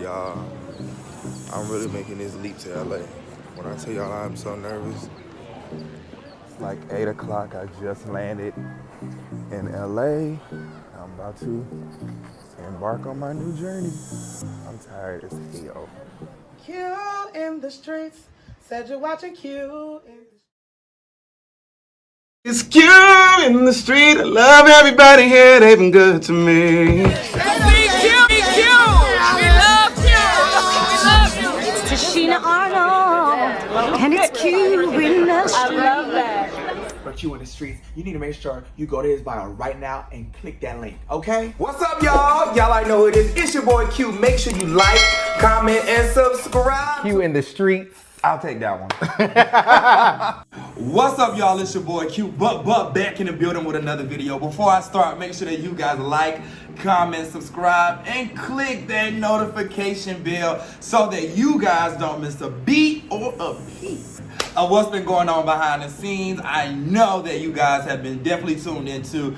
y'all, I'm really making this leap to LA. When I tell y'all I'm so nervous, it's like 8 o'clock, I just landed in LA. I'm about to embark on my new journey. I'm tired as hell. Q in the streets, said you're watching Q in the It's Q in the street. I love everybody here. They've been good to me. It's Tashina Arnold, and it's Q in the street. I love that. For Q in the streets, you need to make sure you go to his bio right now and click that link, okay? What's up, y'all? Y'all already know who it is. It's your boy Q. Make sure you like, comment, and subscribe. Q in the streets. I'll take that one. What's up, y'all? It's your boy Q. But back in the building with another video. Before I start, make sure that you guys like, comment, subscribe, and click that notification bell so that you guys don't miss a beat or a peep of what's been going on behind the scenes. I know that you guys have been definitely tuned into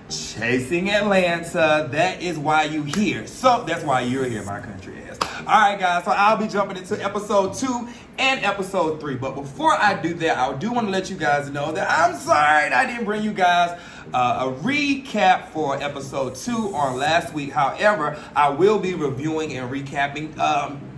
Chasing Atlanta. That is why you here. So that's why you're here, my country ass. Alright guys, so I'll be jumping into episode 2 and episode 3. But before I do that, I do want to let you guys know that I'm sorry I didn't bring you guys a recap for episode 2 on last week. However, I will be reviewing and recapping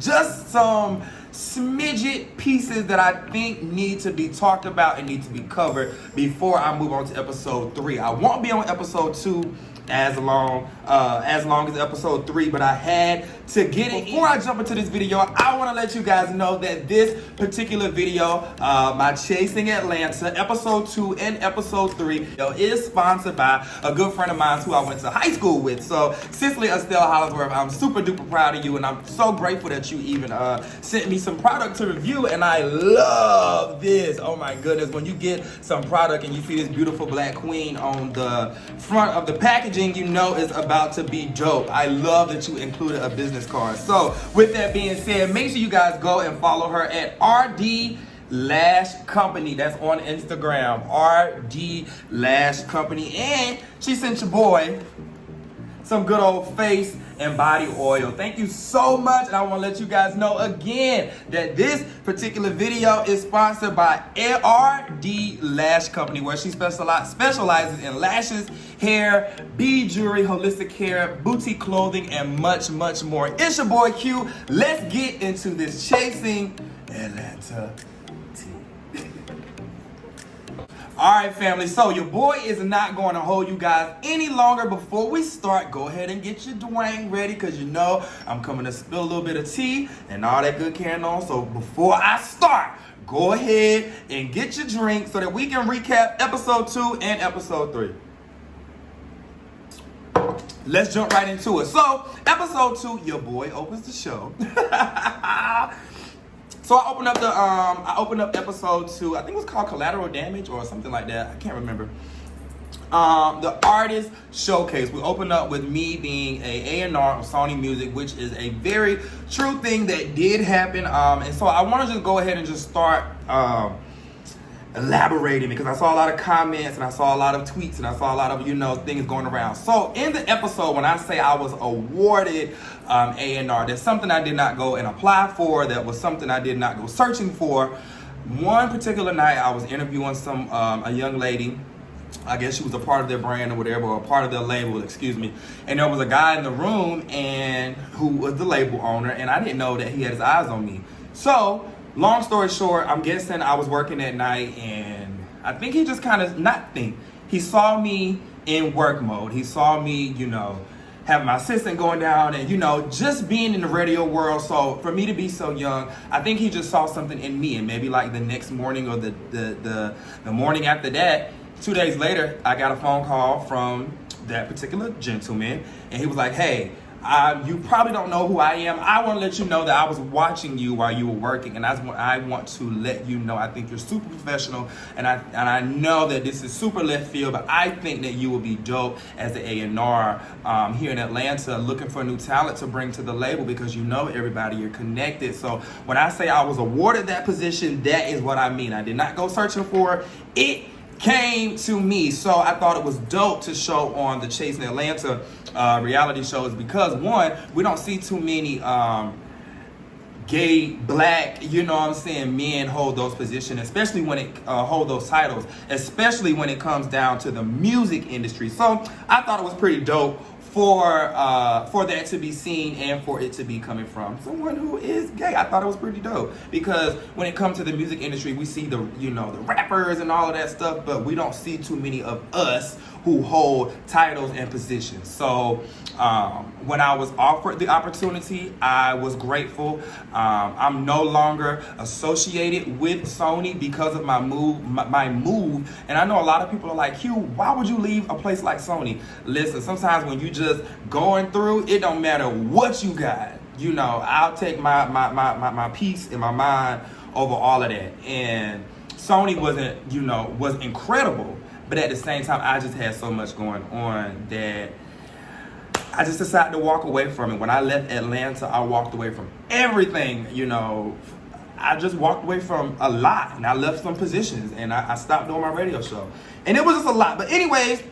just some smidget pieces that I think need to be talked about and need to be covered before I move on to episode 3. I won't be on episode 2 as long as episode 3, but I had to get it. Before I jump into this video, I want to let you guys know that this particular video, my Chasing Atlanta episode 2 and episode 3, is sponsored by a good friend of mine who I went to high school with. So Cicely Estelle Hollingsworth, I'm super duper proud of you, and I'm so grateful that you even sent me some product to review, and I love this. Oh my goodness, when you get some product and you see this beautiful black queen on the front of the packaging, you know it's about to be dope. I love that you included a business card. So with that being said, make sure you guys go and follow her at RD Lash Company. That's on Instagram, RD Lash Company. And she sent your boy some good old face and body oil. Thank you so much, and I want to let you guys know again that this particular video is sponsored by RD Lash Company, where she specializes in lashes, hair, bead jewelry, holistic hair, boutique clothing, and much, much more. It's your boy Q. Let's get into this Chasing Atlanta. Alright family, so your boy is not going to hold you guys any longer. Before we start, go ahead and get your Dwayne ready, because you know I'm coming to spill a little bit of tea and all that good carrying on. So before I start, go ahead and get your drink so that we can recap episode 2 and episode 3. Let's jump right into it. So episode 2, your boy opens the show. So I opened up episode 2. I think it was called Collateral Damage or something like that. I can't remember. The artist showcase. We opened up with me being a A&R of Sony Music, which is a very true thing that did happen. And so I want to just go ahead and just start elaborating, because I saw a lot of comments and I saw a lot of tweets and I saw a lot of things going around. So in the episode, when I say I was awarded A&R, there's something I did not go and apply for. That was something I did not go searching for. One particular night, I was interviewing a young lady. I guess she was a part of their brand or whatever, or a part of their label, excuse me. And there was a guy in the room and who was the label owner, and I didn't know that he had his eyes on me. So long story short, I'm guessing I was working that night, and I think he just kind of, he saw me in work mode. He saw me, having my assistant going down and, just being in the radio world. So for me to be so young, I think he just saw something in me. And maybe like the next morning or the morning after that, 2 days later, I got a phone call from that particular gentleman, and he was like, hey, you probably don't know who I am. I want to let you know that I was watching you while you were working, and I want to let you know I think you're super professional, and I know that this is super left field, but I think that you will be dope as the A&R here in Atlanta, looking for new talent to bring to the label, because everybody, you're connected. So when I say I was awarded that position, that is what I mean. I did not go searching for it. came to me. So I thought it was dope to show on the Chasing Atlanta reality shows because one, we don't see too many gay, black, you know what I'm saying, men hold those positions, especially when it hold those titles, especially when it comes down to the music industry. So I thought it was pretty dope for that to be seen and for it to be coming from someone who is gay. I thought it was pretty dope because when it comes to the music industry, we see the, you know, the rappers and all of that stuff, but we don't see too many of us who hold titles and positions. So when I was offered the opportunity, I was grateful. I'm no longer associated with Sony because of my move. And I know a lot of people are like, Q, why would you leave a place like Sony? Listen, sometimes when you just going through, it don't matter what you got. You know, I'll take my peace in my mind over all of that. And Sony wasn't, you know, was incredible. But at the same time, I just had so much going on that I just decided to walk away from it. When I left Atlanta, I walked away from everything, you know. I just walked away from a lot, and I left some positions, and I stopped doing my radio show. And it was just a lot. But anyways,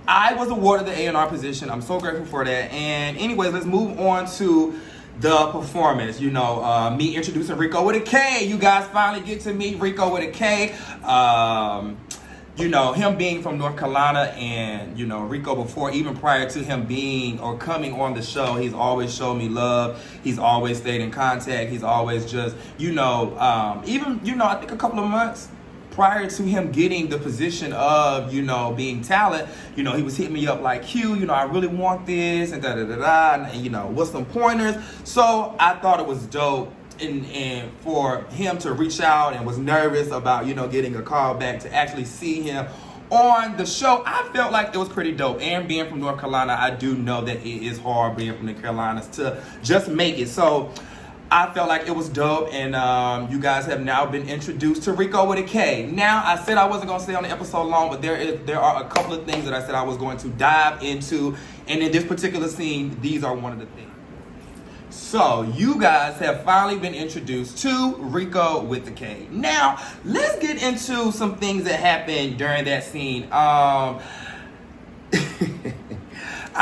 I was awarded the A&R position. I'm so grateful for that. And anyways, let's move on to the performance. You know, me introducing Rico with a K. You guys finally get to meet Rico with a K. You know, him being from North Carolina, and, you know, Rico before, even prior to him being or coming on the show, he's always showed me love. He's always stayed in contact. He's always just, you know, even, you know, I think a couple of months prior to him getting the position of, you know, being talent, you know, he was hitting me up like, Q, you know, I really want this, and da-da-da-da, and, you know, what's some pointers? So I thought it was dope. And for him to reach out and was nervous about, you know, getting a call back to actually see him on the show, I felt like it was pretty dope. And being from North Carolina, I do know that it is hard being from the Carolinas to just make it. So I felt like it was dope, and you guys have now been introduced to Rico with a K. Now, I said I wasn't going to stay on the episode long, but there are a couple of things that I said I was going to dive into, and in this particular scene, these are one of the things. So, you guys have finally been introduced to Rico with the K. Now, let's get into some things that happened during that scene. I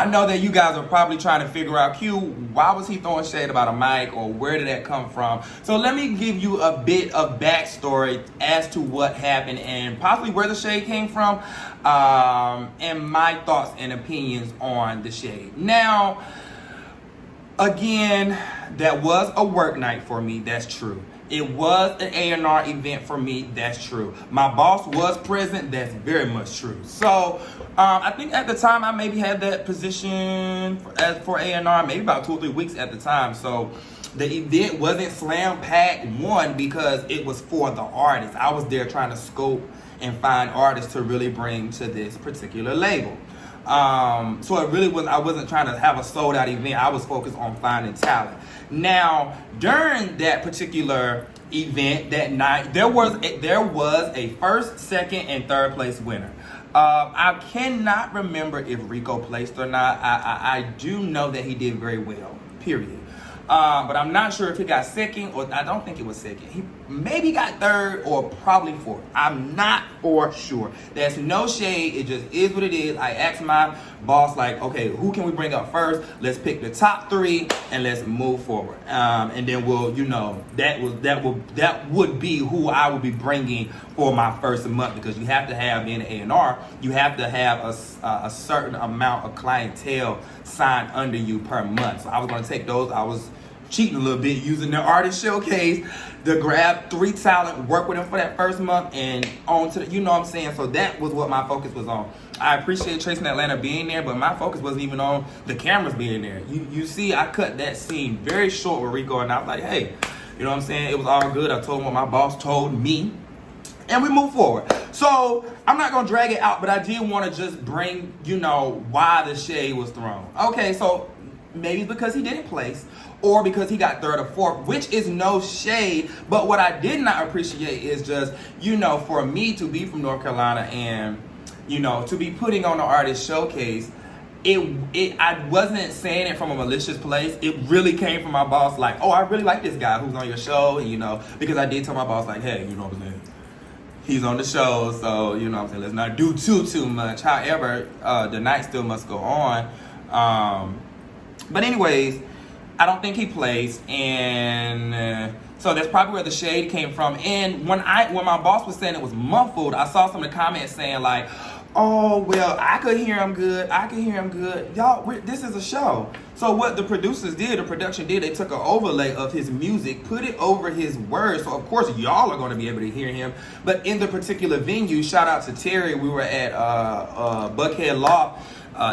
know that you guys are probably trying to figure out, Q, why was he throwing shade about a mic, or where did that come from? So let me give you a bit of backstory as to what happened and possibly where the shade came from, and my thoughts and opinions on the shade. Now, again, that was a work night for me, that's true. It was an A&R event for me, that's true. My boss was present, that's very much true. So, I think at the time I maybe had that position for A&R, maybe about 2 or 3 weeks at the time. So, the event wasn't slam-packed, one, because it was for the artists. I was there trying to scope and find artists to really bring to this particular label. So it really I wasn't trying to have a sold out event. I was focused on finding talent. Now, during that particular event that night, there was a first, second, and third place winner. I cannot remember if Rico placed or not. I do know that he did very well, period. But I'm not sure if he got second, or I don't think it was second. He maybe got third or probably fourth. I'm not for sure. There's no shade. It just is what it is. I asked my boss, like, okay, who can we bring up first? Let's pick the top 3 and let's move forward. And then we'll, you know, that would be who I would be bringing for my first month, because you have to have in A&R, you have to have a certain amount of clientele signed under you per month. So I was going to take those. I was cheating a little bit using the artist showcase to grab 3 talent, work with them for that first month, and on to the, you know what I'm saying? So that was what my focus was on. I appreciate Chasing Atlanta being there, but my focus wasn't even on the cameras being there. You see, I cut that scene very short with Rico, and I was like, hey, you know what I'm saying? It was all good. I told him what my boss told me, and we moved forward. So I'm not gonna drag it out, but I did want to just bring, you know, why the shade was thrown. Okay, so maybe because he didn't place, or because he got third or fourth, which is no shade. But what I did not appreciate is just, you know, for me to be from North Carolina and, you know, to be putting on the artist showcase, I wasn't saying it from a malicious place. It really came from my boss, like, oh, I really like this guy who's on your show, and, you know, because I did tell my boss, like, hey, you know what I'm saying? he's on the show, so you know what I'm saying, let's not do too much. However, the night still must go on. But anyways, I don't think he plays, and so that's probably where the shade came from. And when my boss was saying it was muffled, I saw some of the comments saying like, oh, well, I could hear him good. Y'all, this is a show. So what the producers did, the production did, they took an overlay of his music, put it over his words. So, of course, y'all are going to be able to hear him. But in the particular venue, shout out to Terry. We were at Buckhead Loft.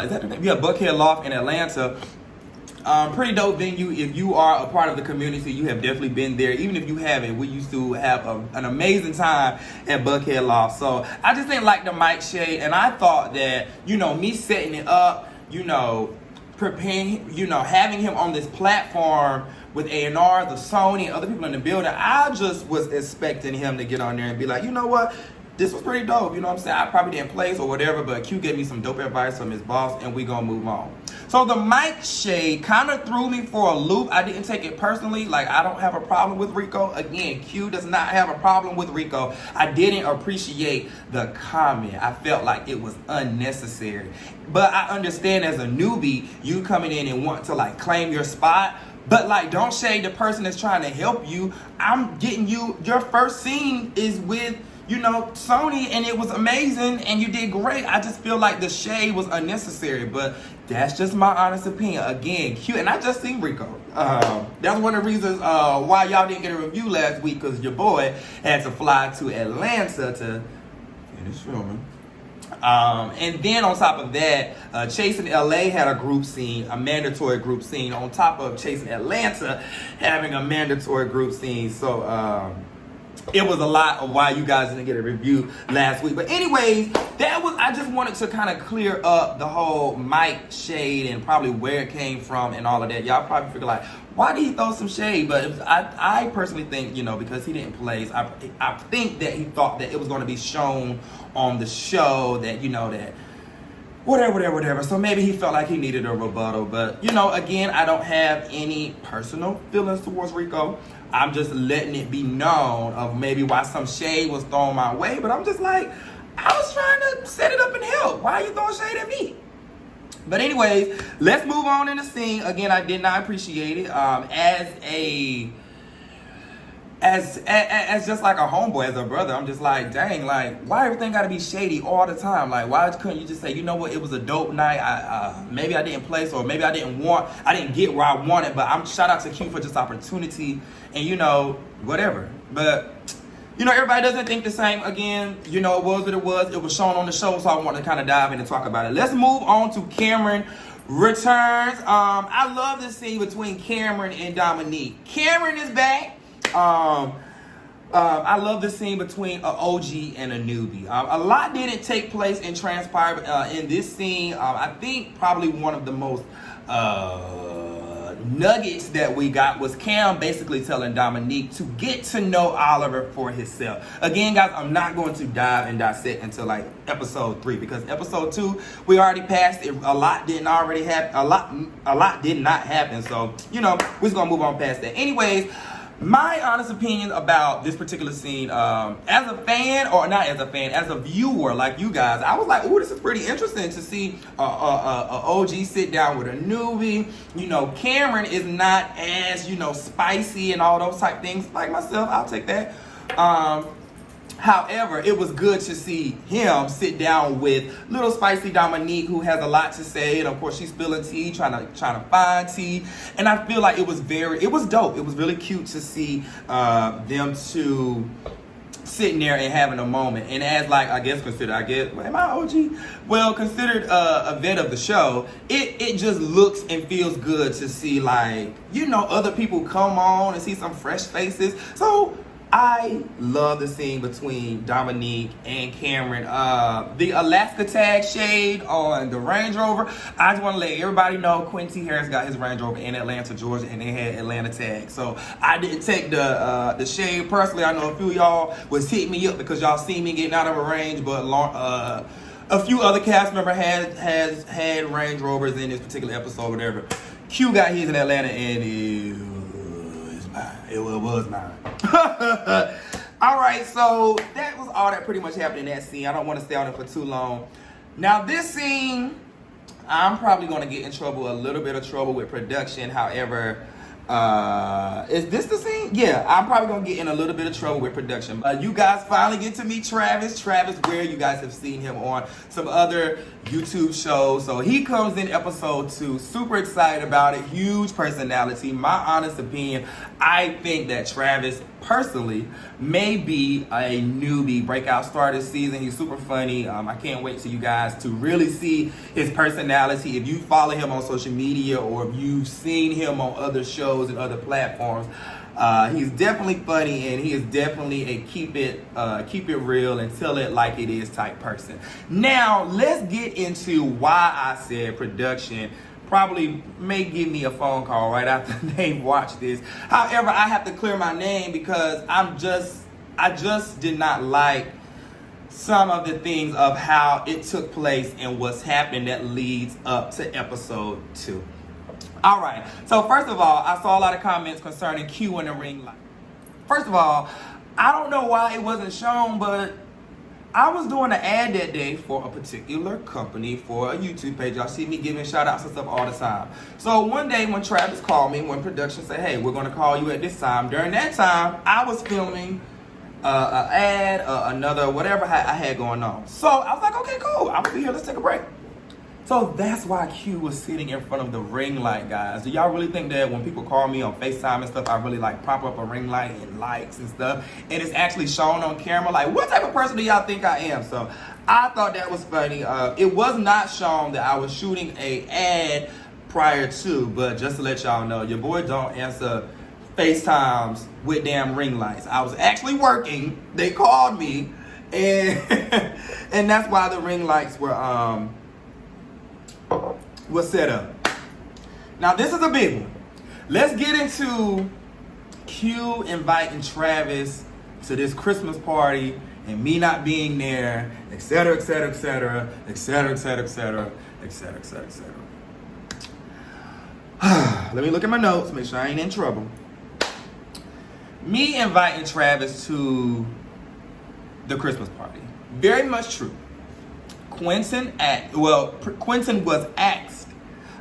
Is that the name? Yeah, Buckhead Loft in Atlanta. Pretty dope venue. If you are a part of the community, you have definitely been there. Even if you haven't, we used to have an amazing time at Buckhead Loft. So I just didn't like the mic shade, and I thought that, you know, me setting it up, you know, preparing, you know, having him on this platform with A&R, the Sony, and other people in the building, I just was expecting him to get on there and be like, you know what? This was pretty dope, you know what I'm saying? I probably didn't place or whatever, but Q gave me some dope advice from his boss, and we gonna move on. So the mic shade kind of threw me for a loop. I didn't take it personally. Like, I don't have a problem with Rico. Again, Q does not have a problem with Rico. I didn't appreciate the comment. I felt like it was unnecessary. But I understand as a newbie, you coming in and want to like claim your spot. But like, don't shade the person that's trying to help you. I'm getting you, your first scene is with, you know, Sony, and it was amazing, and you did great. I just feel like the shade was unnecessary, but that's just my honest opinion. Again, Q, and I just seen Rico. That's one of the reasons why y'all didn't get a review last week, because your boy had to fly to Atlanta to finish filming. And then on top of that, Chasing LA had a group scene, a mandatory group scene, on top of Chasing Atlanta having a mandatory group scene. So, it was a lot of why you guys didn't get a review last week. But anyways, I just wanted to kind of clear up the whole mic shade and probably where it came from and all of that. Y'all probably figure like, why did he throw some shade? But I personally think, you know, because he didn't place, I think that he thought that it was going to be shown on the show that, you know, that whatever. So maybe he felt like he needed a rebuttal. But, you know, again, I don't have any personal feelings towards Rico. I'm just letting it be known of maybe why some shade was thrown my way. But I'm just like, I was trying to set it up and help. Why are you throwing shade at me? But anyways, let's move on in the scene. Again, I did not appreciate it. As just like a homeboy, as a brother, I'm just like, dang, like, why everything gotta be shady all the time? Like, why couldn't you just say, you know what, it was a dope night, maybe I didn't place, or maybe I didn't get where I wanted, but I'm shout out to Q for this opportunity, and you know, whatever. But, you know, everybody doesn't think the same. Again, you know, it was what it was. It was shown on the show, so I want to kind of dive in and talk about it. Let's move on to Cameron returns. I love this scene between Cameron and Dominique. Cameron is back. I love the scene between an OG and a newbie. A lot didn't take place and transpire in this scene. I think probably one of the most nuggets that we got was Cam basically telling Dominique to get to know Oliver for himself. Again, guys, I'm not going to dive and dissect until like episode 3, because episode 2 we already passed it. A lot did not happen. So, you know, we're just gonna move on past that. Anyways, my honest opinion about this particular scene, as a fan, or not as a fan, as a viewer like you guys, I was like, ooh, this is pretty interesting to see a OG sit down with a newbie. You know, Cameron is not as, you know, spicy and all those type things like myself. I'll take that. However, it was good to see him sit down with little spicy Dominique, who has a lot to say, and of course she's spilling tea, trying to find tea, and I feel like it was dope. It was really cute to see them two sitting there and having a moment. And as like, am I OG? Well, considered a vet of the show, it just looks and feels good to see, like, you know, other people come on and see some fresh faces. So I love the scene between Dominique and Cameron. The Alaska tag shade on the Range Rover. I just want to let everybody know Quentin Harris got his Range Rover in Atlanta, Georgia, and they had Atlanta tags. So I didn't take the shade personally. I know a few of y'all was hitting me up because y'all see me getting out of a Range, but a few other cast members had Range Rovers in this particular episode, whatever. Q got his in Atlanta, and it was mine. All right, right, so that was all that pretty much happened in that scene. I don't want to stay on it for too long. Now this scene, I'm probably going to get in trouble, a little bit of trouble with production. However, is this the scene? Yeah, I'm probably going to get in a little bit of trouble with production. You guys finally get to meet Travis. Travis Ware, you guys have seen him on some other YouTube shows. So he comes in episode 2. Super excited about it. Huge personality. My honest opinion, I think that Travis personally may be a newbie breakout star this season. He's super funny. I can't wait for you guys to really see his personality. If you follow him on social media or if you've seen him on other shows and other platforms, he's definitely funny, and he is definitely a keep it real and tell it like it is type person. Now let's get into why I said production probably may give me a phone call right after they watch this. However, I have to clear my name because I just did not like some of the things of how it took place and what's happened that leads up to episode 2. All right, so first of all, I saw a lot of comments concerning Q and the ring light. First of all, I don't know why it wasn't shown, but I was doing an ad that day for a particular company for a YouTube page. Y'all see me giving shout outs and stuff all the time. So one day when Travis called me, when production said, hey, we're going to call you at this time. During that time, I was filming an ad, another whatever I had going on. So I was like, okay, cool. I'm here. Let's take a break. So that's why Q was sitting in front of the ring light, guys. Do y'all really think that when people call me on FaceTime and stuff, I really like prop up a ring light and lights and stuff, and it's actually shown on camera? Like, what type of person do y'all think I am? So I thought that was funny. It was not shown that I was shooting a ad prior to, but just to let y'all know, your boy don't answer FaceTimes with damn ring lights. I was actually working. They called me, and and that's why the ring lights were set up. Now this is a big one. Let's get into Q inviting Travis to this Christmas party and me not being there, etc., etc., etc., etc., etc., etc., etc., etc., etc. Let me look at my notes, make sure I ain't in trouble. Me inviting Travis to the Christmas party, very much true. Quentin was asked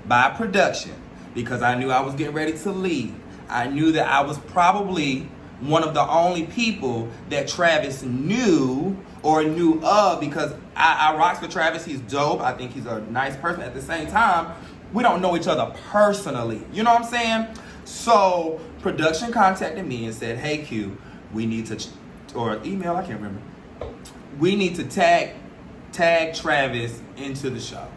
by production because I knew I was getting ready to leave. I knew that I was probably one of the only people that Travis knew or knew of, because I rocks with Travis. He's dope. I think he's a nice person. At the same time, we don't know each other personally. You know what I'm saying? So production contacted me and said, hey Q, we need to, or email, I can't remember. We need to tag Travis into the show.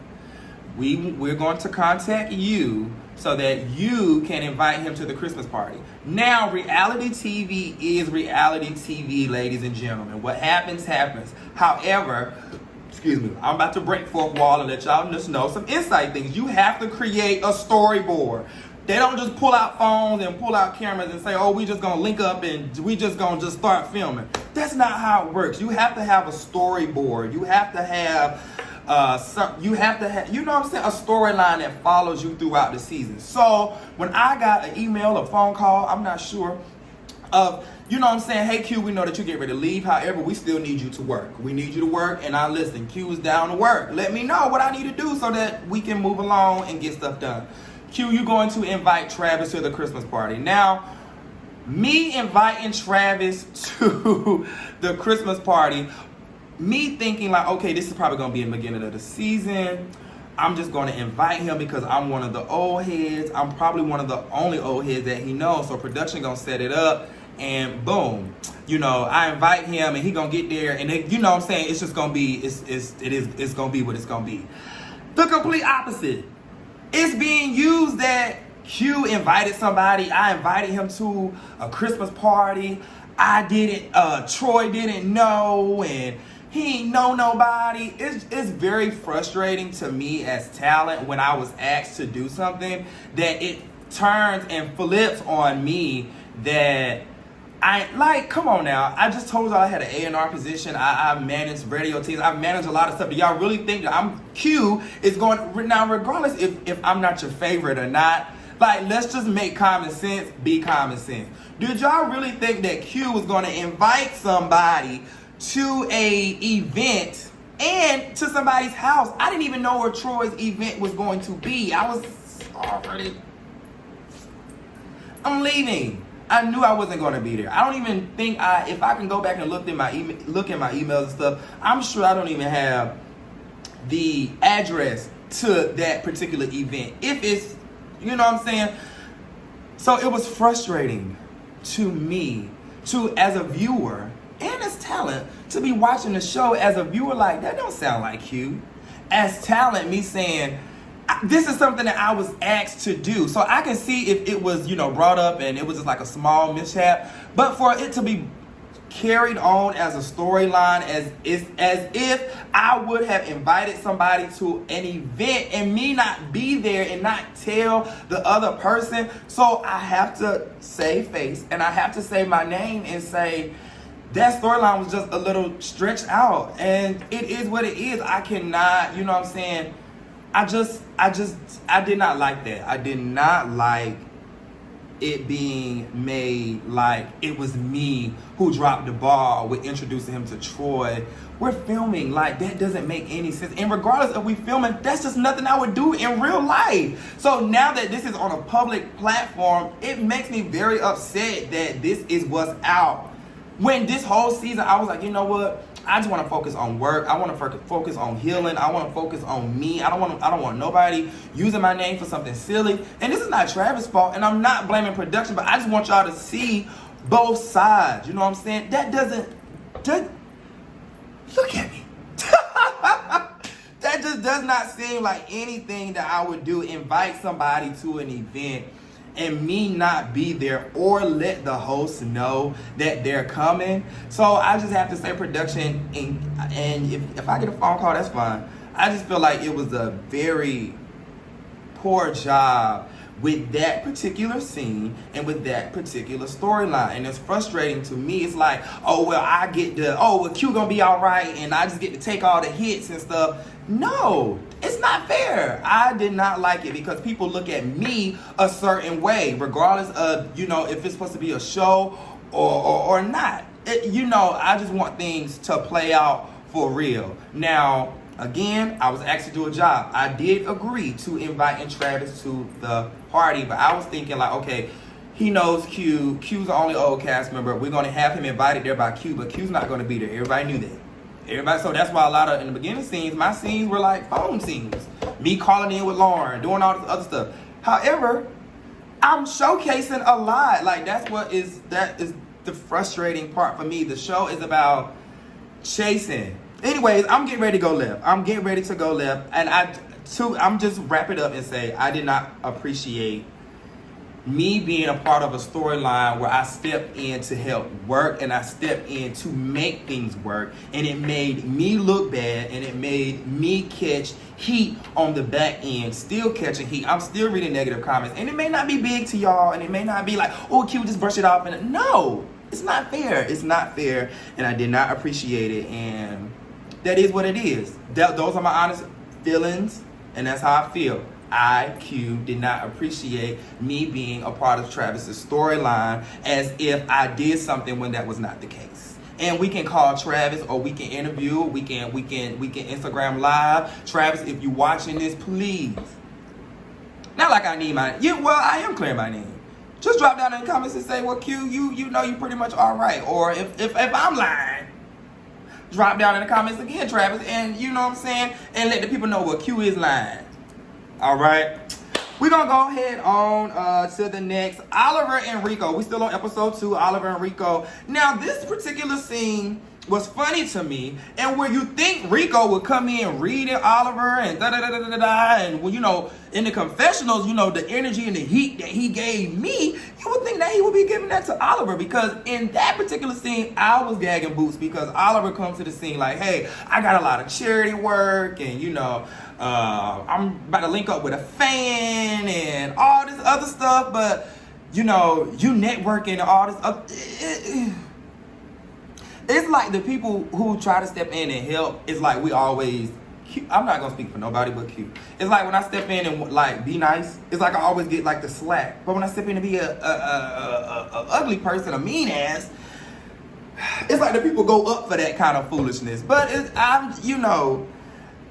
We're going to contact you so that you can invite him to the Christmas party. Now, reality TV is reality TV, ladies and gentlemen. What happens, happens. However, excuse me, I'm about to break fourth wall and let y'all just know some inside things. You have to create a storyboard. They don't just pull out phones and pull out cameras and say, oh, we just gonna link up and we just gonna just start filming. That's not how it works. You have to have a storyboard. You have to have you know what I'm saying, a storyline that follows you throughout the season. So when I got an email, a phone call, I'm not sure, of, you know what I'm saying, hey Q, we know that you get ready to leave. However, we still need you to work. We need you to work, and I listen. Q is down to work. Let me know what I need to do so that we can move along and get stuff done. Q, you're going to invite Travis to the Christmas party. Now, me inviting Travis to the Christmas party, me thinking like, okay, this is probably going to be in the beginning of the season. I'm just going to invite him because I'm one of the old heads. I'm probably one of the only old heads that he knows. So production going to set it up, and boom. You know, I invite him and he going to get there, and it, you know what I'm saying, it's just going to be, it's going to be what it's going to be. The complete opposite. It's being used that Q invited somebody. I invited him to a Christmas party. I didn't, Troy didn't know, and he ain't know nobody. It's very frustrating to me as talent when I was asked to do something that it turns and flips on me that I, like, come on now. I just told y'all I had an A&R position. I managed radio teams. I managed a lot of stuff. Do y'all really think that Q is going, now regardless if I'm not your favorite or not, Like, let's just make common sense be common sense. Did y'all really think that Q was going to invite somebody to a event and to somebody's house? I didn't even know where Troy's event was going to be. I was already... I'm leaving. I knew I wasn't going to be there. I don't even think if I can go back and look at my emails and stuff, I'm sure I don't even have the address to that particular event. If it's, you know what I'm saying? So it was frustrating to me, as a viewer and as talent, to be watching the show as a viewer like, that don't sound like Q. As talent, me saying, this is something that I was asked to do. So I can see if it was, brought up and it was just like a small mishap. But for it to be carried on as a storyline, as if I would have invited somebody to an event and me not be there and not tell the other person. So I have to save face and I have to say my name and say, that storyline was just a little stretched out. And it is what it is. I cannot, you know what I'm saying? I did not like that. I did not like it being made like it was me who dropped the ball with introducing him to Troy. We're filming, like, that doesn't make any sense. And regardless of we filming, that's just nothing I would do in real life. So now that this is on a public platform, it makes me very upset that this is what's out. When this whole season, I was like, you know what? I just want to focus on work. I want to focus on healing. I want to focus on me. I don't want nobody using my name for something silly. And this is not Travis' fault. And I'm not blaming production, but I just want y'all to see both sides. You know what I'm saying? Look at me. That just does not seem like anything that I would do. Invite somebody to an event and me not be there or let the host know that they're coming. So I just have to say production, and if I get a phone call, that's fine. I just feel like it was a very poor job with that particular scene and with that particular storyline. And it's frustrating to me. It's like, Q gonna be all right and I just get to take all the hits and stuff. No, it's not fair. I did not like it because people look at me a certain way, regardless of, if it's supposed to be a show or not. I just want things to play out for real. Now, again, I was asked to do a job. I did agree to inviting Travis to the party, but I was thinking like, okay, he knows Q. Q's the only old cast member. We're going to have him invited there by Q, but Q's not going to be there. Everybody knew that. So that's why a lot of, in the beginning scenes, my scenes were like phone scenes. Me calling in with Lauren, doing all this other stuff. However, I'm showcasing a lot. Like, that is the frustrating part for me. The show is about chasing. Anyways, I'm getting ready to go left. And I'm just wrap it up and say I did not appreciate me being a part of a storyline where I stepped in to help work and I stepped in to make things work, and it made me look bad and it made me catch heat on the back end, still catching heat. I'm still reading negative comments, and it may not be big to y'all, and it may not be like, oh, Q, just brush it off. And no, it's not fair. It's not fair, and I did not appreciate it, and that is what it is. Those are my honest feelings, and that's how I feel. Q, did not appreciate me being a part of Travis's storyline as if I did something when that was not the case. And we can call Travis, or we can interview, we can Instagram live. Travis, if you're watching this, please. Not like I need I am clearing my name. Just drop down in the comments and say, well, Q, you know you pretty much all right. Or if I'm lying, drop down in the comments again, Travis, and you know what I'm saying? And let the people know what Q is lying. All right, we're gonna go ahead on to the next. Oliver and Rico. We still on episode 2, Oliver and Rico. Now, this particular scene was funny to me, and where you think Rico would come in reading Oliver and and when in the confessionals, the energy and the heat that he gave me, you would think that he would be giving that to Oliver, because in that particular scene, I was gagging boots because Oliver comes to the scene like, hey, I got a lot of charity work, and I'm about to link up with a fan and all this other stuff, but you networking and all this other. It's like the people who try to step in and help, it's like we always Q, I'm not gonna speak for nobody but Q. It's like when I step in and like be nice, it's like I always get like the slack. But when I step in to be a ugly person, a mean ass, it's like the people go up for that kind of foolishness. But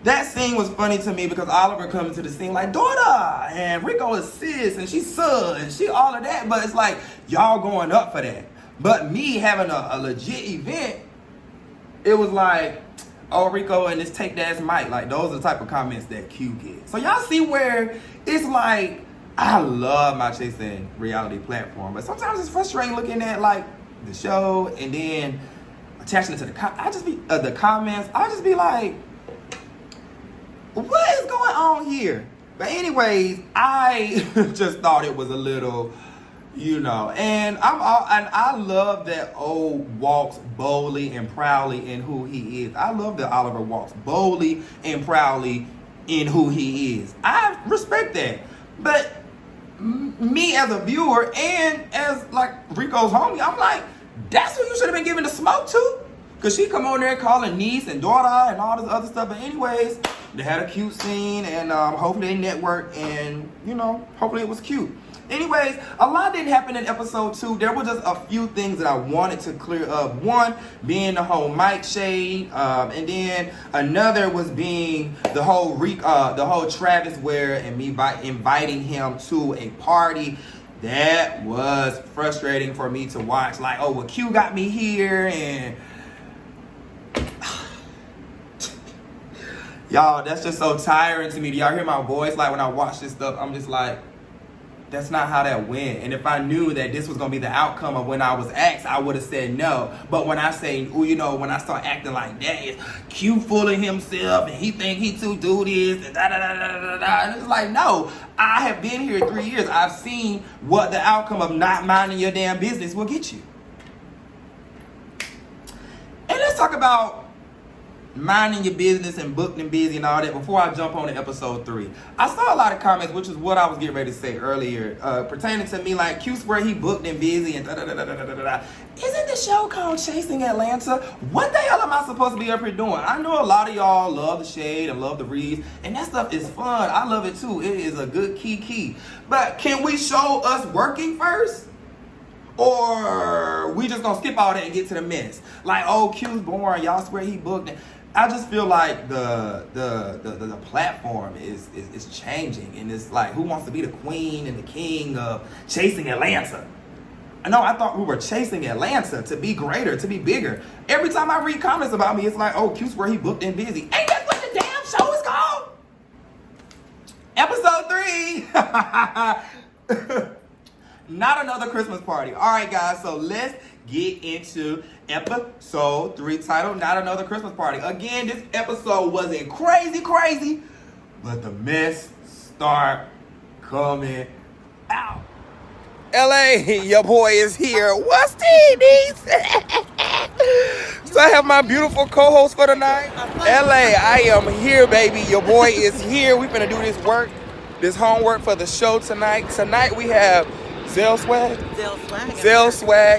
that scene was funny to me because Oliver comes to the scene like daughter, and Rico is sis, and she's son, and she all of that. But it's like y'all going up for that. But me having a legit event, it was like, oh, Rico and this take that's Mike. Like, those are the type of comments that Q gets. So y'all see where it's like, I love my chasing reality platform, but sometimes it's frustrating looking at like the show and then attaching it to the comments. I just be like, what is going on here? But anyways, I just thought it was a little, and I love that O walks boldly and proudly in who he is. I love that Oliver walks boldly and proudly in who he is. I respect that. But me as a viewer and as like Rico's homie, I'm like, that's who you should have been giving the smoke to. Cause she come on there calling niece and daughter and all this other stuff. But anyways, they had a cute scene and hopefully they networked and hopefully it was cute. Anyways, a lot didn't happen in episode 2. There were just a few things that I wanted to clear up. One being the whole Mike shade, and then another was being the whole Travis Ware and me inviting him to a party. That was frustrating for me to watch. Like, oh, well, Q got me here, and y'all, that's just so tiring to me. Do y'all hear my voice? Like when I watch this stuff, I'm just like, that's not how that went. And if I knew that this was gonna be the outcome of when I was asked, I would have said no. But when I say, when I start acting like that, it's Q fooling himself and he think he too do this and da da da da da da. And it's like, no, I have been here 3 years. I've seen what the outcome of not minding your damn business will get you. And let's talk about minding your business and booked and busy and all that before I jump on to episode 3. I saw a lot of comments, which is what I was getting ready to say earlier, pertaining to me like Q's where he booked and busy and da da da da da da da. Isn't the show called Chasing Atlanta? What the hell am I supposed to be up here doing? I know a lot of y'all love the shade and love the reads, and that stuff is fun. I love it too. It is a good key. But can we show us working first? Or we just gonna skip all that and get to the mess? Like, oh, Q's boring. Y'all swear he booked it. I just feel like the platform is changing, and it's like, who wants to be the queen and the king of Chasing Atlanta? I thought we were chasing Atlanta to be greater, to be bigger. Every time I read comments about me, it's like, oh, Q's where he booked and busy. Ain't that what the damn show is called? Episode 3. Not another Christmas party. All right, guys, so let's get into episode 3 titled Not Another Christmas Party. Again, this episode wasn't crazy, but the mess start coming out. LA, your boy is here. What's this? So I have my beautiful co-host for tonight. LA, I am here, baby. Your boy is here. We finna do this homework for the show tonight. Tonight we have Zell Swag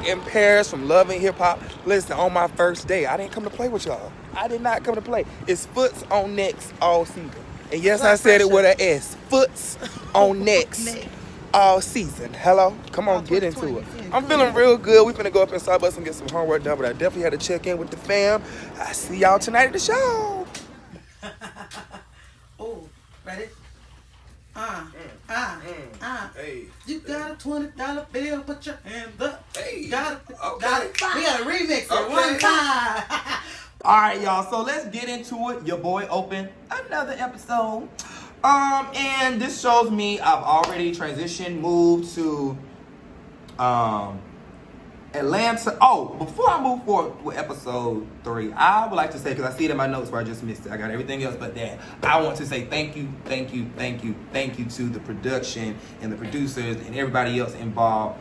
and Paris from Love and Hip Hop. Listen, on my first day, I didn't come to play with y'all. I did not come to play. It's Foots on Necks all season. And yes, I said it with an S. Foots on Necks all season. Hello? Come on, get into it. I'm feeling real good. We finna go up in Starbucks and get some homework done, but I definitely had to check in with the fam. I see y'all tonight at the show. Oh, ready? Hey. You got a $20 bill, put your hands up. Hey. Got it. Okay. We got to remix it Okay. one time. All right, y'all. So let's get into it. Your boy opened another episode. And this shows me I've already moved to Atlanta. Oh, before I move forward with episode 3, I would like to say, because I see it in my notes where I just missed it. I got everything else but that. I want to say thank you to the production and the producers and everybody else involved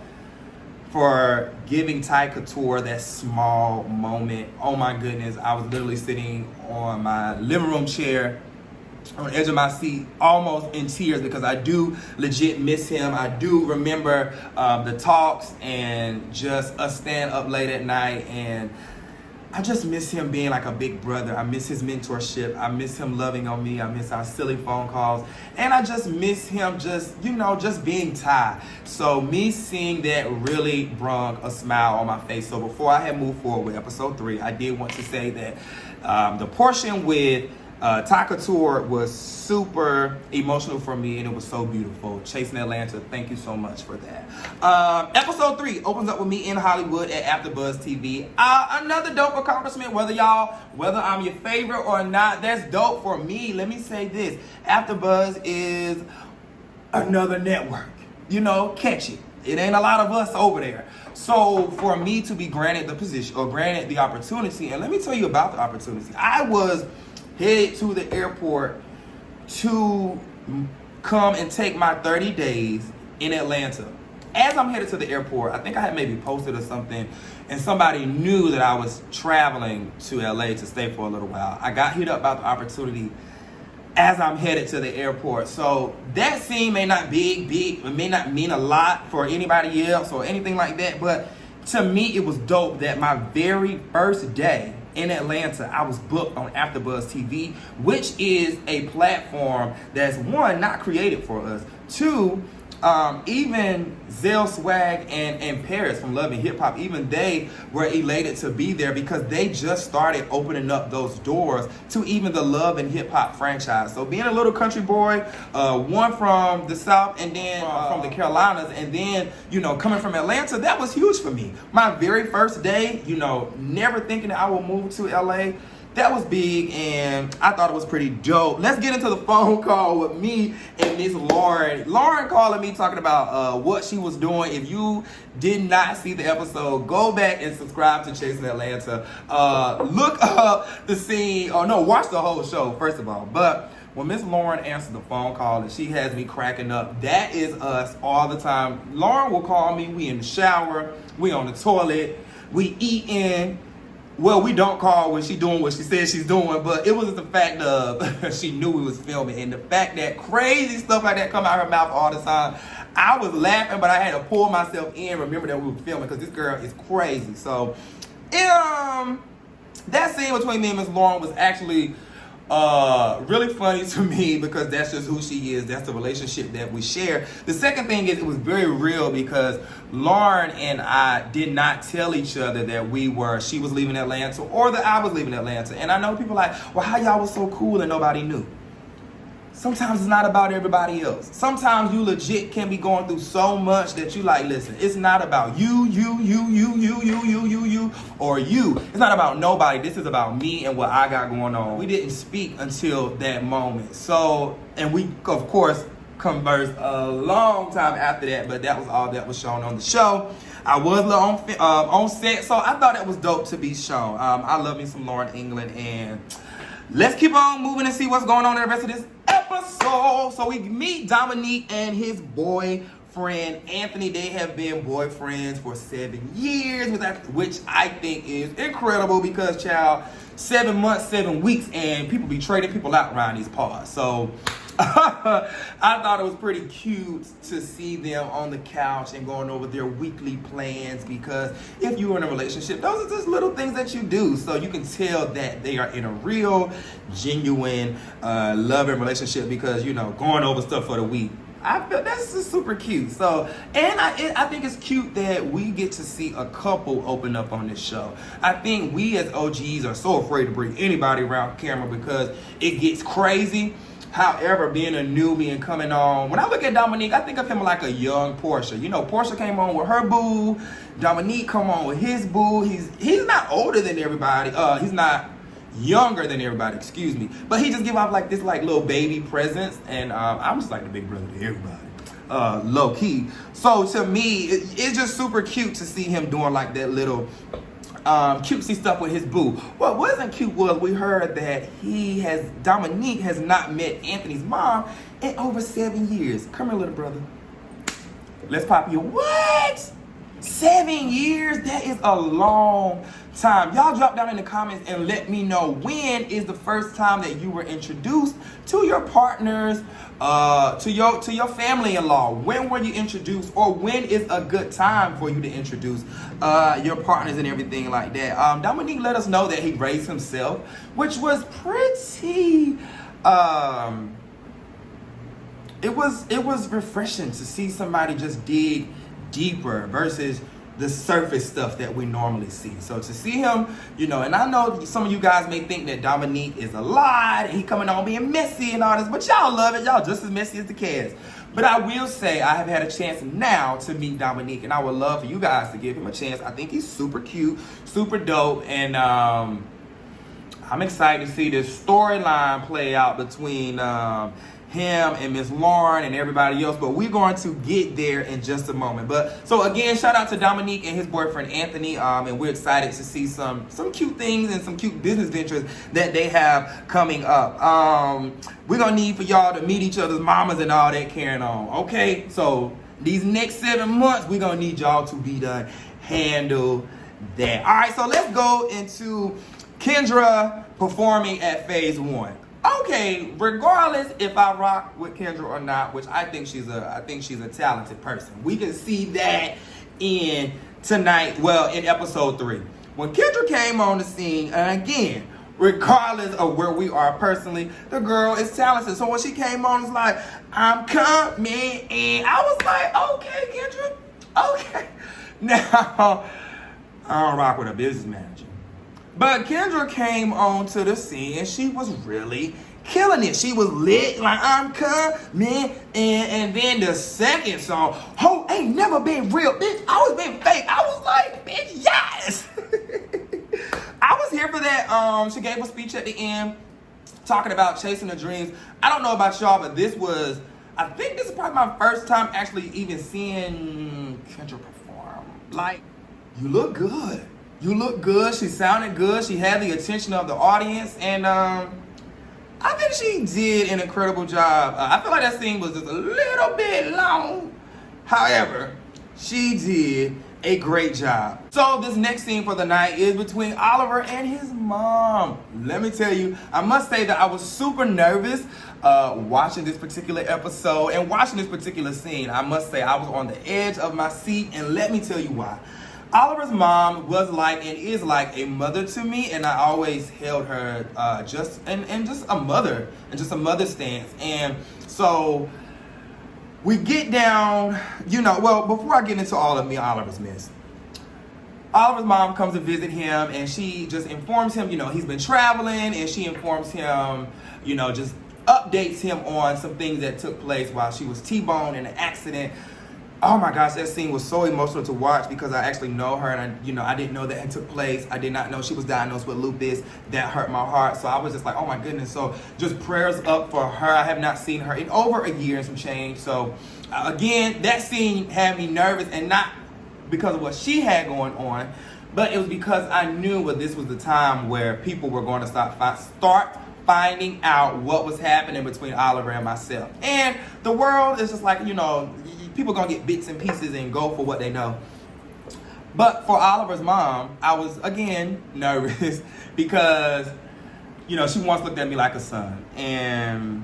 for giving Ty Couture that small moment. Oh my goodness, I was literally sitting on my living room chair on the edge of my seat, almost in tears, because I do legit miss him. I do remember the talks and just us staying up late at night and I just miss him being like a big brother. I miss his mentorship. I miss him loving on me. I miss our silly phone calls. And I just miss him just, you know, just being Ty. So me seeing that really brought a smile on my face. So before I had moved forward with episode 3, I did want to say that the portion with Ty Couture was super emotional for me, and it was so beautiful. Chasing Atlanta, thank you so much for that. Episode 3 opens up with me in Hollywood at AfterBuzz TV. Another dope accomplishment, whether I'm your favorite or not, that's dope for me. Let me say this, AfterBuzz is another network. You know, catch it. It ain't a lot of us over there. So for me to be granted the position, or granted the opportunity, and let me tell you about the opportunity. I was headed to the airport to come and take my 30 days in Atlanta. As I'm headed to the airport, I think I had maybe posted or something, and somebody knew that I was traveling to LA to stay for a little while. I got hit up about the opportunity as I'm headed to the airport. So that scene may not be it may not mean a lot for anybody else or anything like that, but to me it was dope that my very first day in Atlanta, I was booked on AfterBuzz TV, which is a platform that's, one, not created for us. 2, even Zell Swag and Paris from Love and Hip Hop, even they were elated to be there because they just started opening up those doors to even the Love and Hip Hop franchise. So being a little country boy, one from the South and then from the Carolinas, and then, you know, coming from Atlanta, that was huge for me. My very first day, you know, never thinking that I would move to LA. That was big, and I thought it was pretty dope. Let's get into the phone call with me and Miss Lauren. Lauren calling me, talking about what she was doing. If you did not see the episode, go back and subscribe to Chasing Atlanta. Look up the scene, or no, watch the whole show, first of all. But when Miss Lauren answered the phone call and she has me cracking up, that is us all the time. Lauren will call me, we in the shower, we on the toilet, we eating. Well, we don't call when she doing what she says she's doing, but it was the fact of she knew we was filming, and the fact that crazy stuff like that come out of her mouth all the time. I was laughing, but I had to pull myself in, remember that we were filming, because this girl is crazy. So, that scene between me and Miss Lauren was actually really funny to me, because that's just who she is. That's the relationship that we share. The second thing is, it was very real because Lauren and I did not tell each other that she was leaving Atlanta or that I was leaving Atlanta. And I know people like, well, how y'all was so cool and nobody knew? Sometimes it's not about everybody else. Sometimes you legit can be going through so much that you like, listen, it's not about you, or you. It's not about nobody. This is about me and what I got going on. We didn't speak until that moment. So, and we, of course, conversed a long time after that, but that was all that was shown on the show. I was on set, so I thought that was dope to be shown. I love me some Lauren England, and let's keep on moving and see what's going on in the rest of this episode. So we meet Dominique and his boyfriend Anthony. They have been boyfriends for 7 years, which I think is incredible because, child, 7 months, 7 weeks, and people be trading people out around these parts. So I thought it was pretty cute to see them on the couch and going over their weekly plans, because if you're in a relationship, those are just little things that you do. So you can tell that they are in a real, genuine, loving relationship, because, you know, going over stuff for the week. I feel that's just super cute. So, and I think it's cute that we get to see a couple open up on this show. I think we as OGs are so afraid to bring anybody around camera because it gets crazy. However, being a newbie and coming on, when I look at Dominique, I think of him like a young Porsha. You know, Porsha came on with her boo. Dominique come on with his boo. He's not older than everybody. He's not younger than everybody, excuse me. But he just give off like this like little baby presence. And I'm just like the big brother to everybody. Low key. So to me, it's just super cute to see him doing like that little cutesy stuff with his boo. What wasn't cute was we heard that Dominique has not met Anthony's mom in over 7 years. Come here, little brother. Let's pop you. What? 7 years? That is a long time. Y'all drop down in the comments and let me know, when is the first time that you were introduced to your partners, to your family-in-law? When were you introduced, or when is a good time for you to introduce your partners and everything like that? Dominique let us know that he raised himself, which was pretty it was refreshing to see somebody just dig deeper versus the surface stuff that we normally see. So to see him, and I know some of you guys may think that Dominique is a lie, he coming on being messy and all this, but y'all love it. Y'all just as messy as the kids. But I will say I have had a chance now to meet Dominique, and I would love for you guys to give him a chance. I think he's super cute, super dope, and I'm excited to see this storyline play out between him and Miss Lauren and everybody else, but we're going to get there in just a moment. But so again, shout out to Dominique and his boyfriend Anthony, and we're excited to see some cute things and some cute business ventures that they have coming up. We're gonna need for y'all to meet each other's mamas and all that carrying on. Okay, so these next 7 months we're gonna need y'all to be done handle that. All right, so let's go into Kendra performing at phase 1. Okay, regardless if I rock with Kendra or not, which I think she's a talented person. We can see that in episode 3. When Kendra came on the scene, and again, regardless of where we are personally, the girl is talented. So when she came on, it's like, I'm coming, and I was like, okay, Kendra, okay. Now, I don't rock with a business manager. But Kendra came onto the scene and she was really killing it. She was lit, like I'm coming. And then the second song, ain't never been real, bitch. I was being fake. I was like, bitch, yes. I was here for that. She gave a speech at the end talking about chasing the dreams. I don't know about y'all, but I think this is probably my first time actually even seeing Kendra perform. Like, you look good. You look good. She sounded good. She had the attention of the audience, and I think she did an incredible job. I feel like that scene was just a little bit long. However, she did a great job. So this next scene for the night is between Oliver and his mom. Let me tell you, I must say that I was super nervous watching this particular episode and watching this particular scene. I must say I was on the edge of my seat, and let me tell you why. Oliver's mom was like and is like a mother to me, and I always held her just a mother stance. And so we get down, before I get into all of me Oliver's mess, Oliver's mom comes to visit him, and she just informs him, he's been traveling, and she informs him, just updates him on some things that took place while she was T-boned in an accident. Oh my gosh, that scene was so emotional to watch because I actually know her, and I didn't know that it took place. I did not know she was diagnosed with lupus. That hurt my heart. So I was just like, oh my goodness. So just prayers up for her. I have not seen her in over a year and some change. So again, that scene had me nervous, and not because of what she had going on, but it was because I knew that this was the time where people were going to start finding out what was happening between Oliver and myself. And the world is just like, people gonna get bits and pieces and go for what they know. But for Oliver's mom, I was again nervous because, she once looked at me like a son, and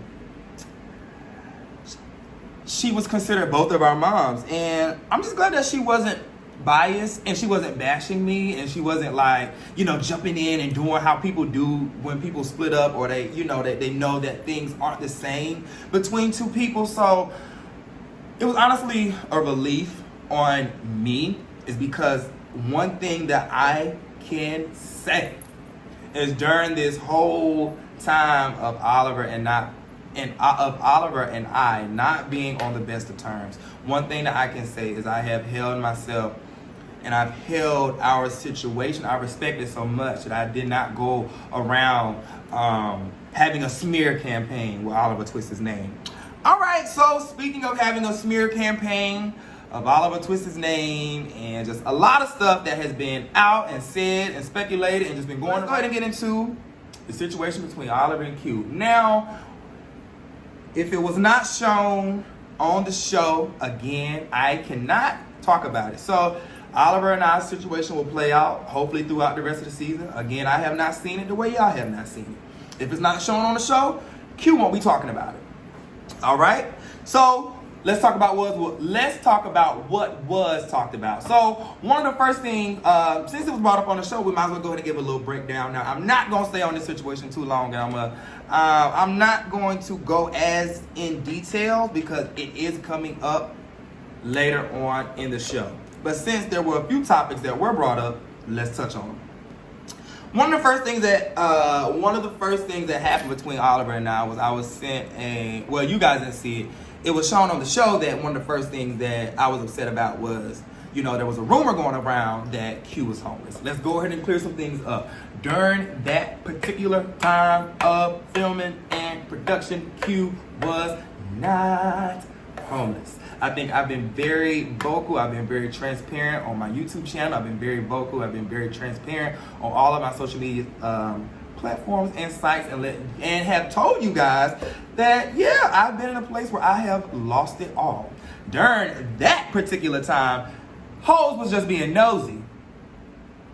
she was considered both of our moms. And I'm just glad that she wasn't biased, and she wasn't bashing me, and she wasn't like, jumping in and doing how people do when people split up, or they, that they know that things aren't the same between two people. So it was honestly a relief on me, is because one thing that I can say is during this whole time of Oliver and I not being on the best of terms, one thing that I can say is I have held myself, and I've held our situation. I respect it so much that I did not go around having a smear campaign with Oliver Twist his name. All right, so speaking of having a smear campaign of Oliver Twist his name, and just a lot of stuff that has been out and said and speculated and just been going on. Let's go ahead and get into the situation between Oliver and Q. Now, if it was not shown on the show, again, I cannot talk about it. So Oliver and I's situation will play out, hopefully throughout the rest of the season. Again, I have not seen it the way y'all have not seen it. If it's not shown on the show, Q won't be talking about it. All right? So let's talk about what was talked about. So one of the first things, since it was brought up on the show, we might as well go ahead and give a little breakdown. Now, I'm not going to stay on this situation too long, and I'm not going to go as in detail because it is coming up later on in the show. But since there were a few topics that were brought up, let's touch on them. One of the first things that happened between Oliver and I was sent you guys didn't see it. It was shown on the show that one of the first things that I was upset about was, there was a rumor going around that Q was homeless. Let's go ahead and clear some things up. During that particular time of filming and production, Q was not homeless. I think I've been very vocal. I've been very transparent on my YouTube channel. I've been very vocal. I've been very transparent on all of my social media platforms and sites, and have told you guys that, yeah, I've been in a place where I have lost it all. During that particular time, hoes was just being nosy.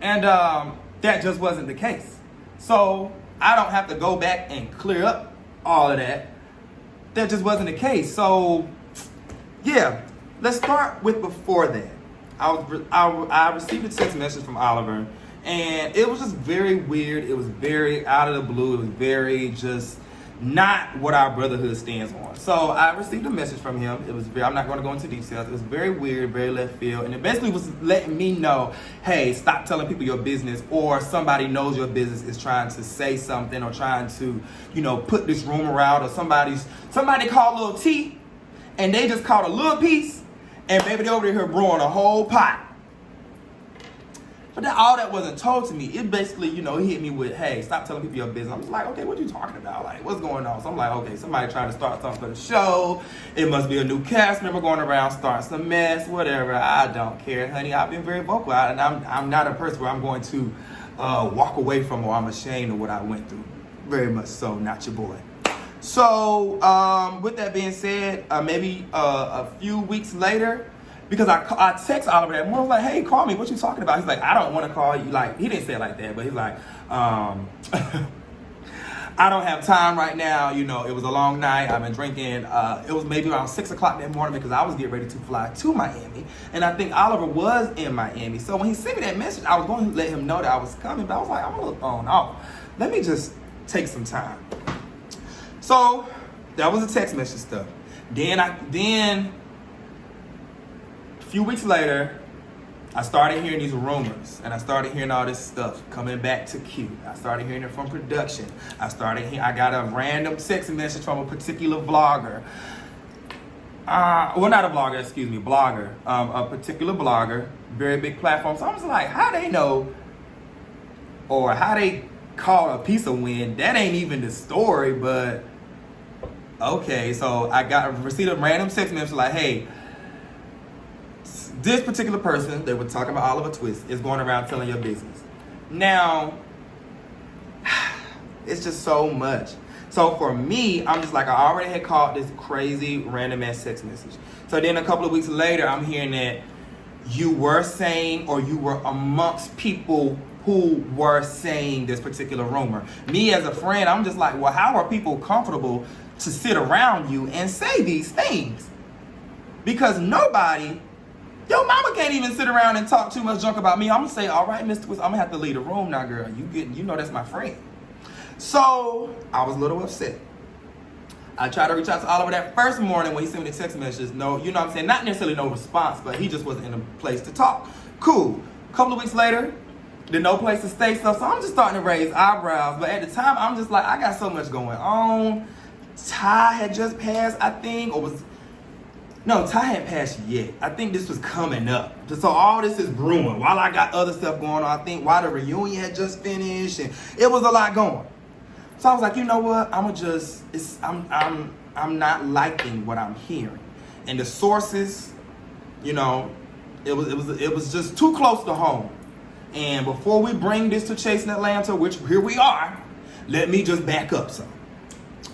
And that just wasn't the case. So I don't have to go back and clear up all of that. That just wasn't the case. So yeah, let's start with before that. I received a text message from Oliver, and it was just very weird. It was very out of the blue. It was very just not what our brotherhood stands on. So I received a message from him. I'm not going to go into details. It was very weird, very left field, and it basically was letting me know, hey, stop telling people your business, or somebody knows your business is trying to say something or trying to, put this rumor out, or somebody called Lil T, and they just caught a little piece, and baby, they over here brewing a whole pot. But all that wasn't told to me. It basically, he hit me with, hey, stop telling people your business. I'm just like, okay, what are you talking about? Like, what's going on? So I'm like, okay, somebody trying to start something for the show. It must be a new cast member going around starting some mess, whatever. I don't care, honey. I've been very vocal, and I'm not a person where I'm going to walk away from, or I'm ashamed of what I went through. Very much so, not your boy. So, with that being said, maybe a few weeks later, because I text Oliver that morning, like, hey, call me, what you talking about? He's like, I don't want to call you. Like, he didn't say it like that, but he's like, I don't have time right now. It was a long night. I've been drinking. It was maybe around 6 o'clock that morning because I was getting ready to fly to Miami. And I think Oliver was in Miami. So when he sent me that message, I was going to let him know that I was coming, but I was like, I'm a little thrown off. Let me just take some time. So that was the text message stuff. Then a few weeks later, I started hearing these rumors, and I started hearing all this stuff coming back to Q. I started hearing it from production. I got a random text message from a particular vlogger. Not a vlogger, excuse me, blogger. A particular blogger, very big platform. So I was like, how they know, or how they call a piece of wind? That ain't even the story, but okay. So I received a random text message like, hey, this particular person, they were talking about Oliver Twist, is going around telling your business. Now, it's just so much. So for me, I'm just like, I already had caught this crazy random ass text message. So then a couple of weeks later, I'm hearing that you were saying, or you were amongst people who were saying this particular rumor. Me as a friend, I'm just like, well, how are people comfortable to sit around you and say these things? Because your mama can't even sit around and talk too much junk about me. I'm gonna say, all right, Mr. Twist, I'm gonna have to leave the room now, girl. You know that's my friend. So I was a little upset. I tried to reach out to Oliver that first morning when he sent me the text messages. No, you know what I'm saying? Not necessarily no response, but he just wasn't in a place to talk. Cool. A couple of weeks later, there's no place to stay stuff. So I'm just starting to raise eyebrows. But at the time, I'm just like, I got so much going on. Ty had just passed, I think, No, Ty hadn't passed yet. I think this was coming up. So all this is brewing while I got other stuff going on. I think while the reunion had just finished, and it was a lot going. So I was like, you know what? I'm not liking what I'm hearing, and the sources, it was just too close to home. And before we bring this to Chasing Atlanta, which here we are, let me just back up some.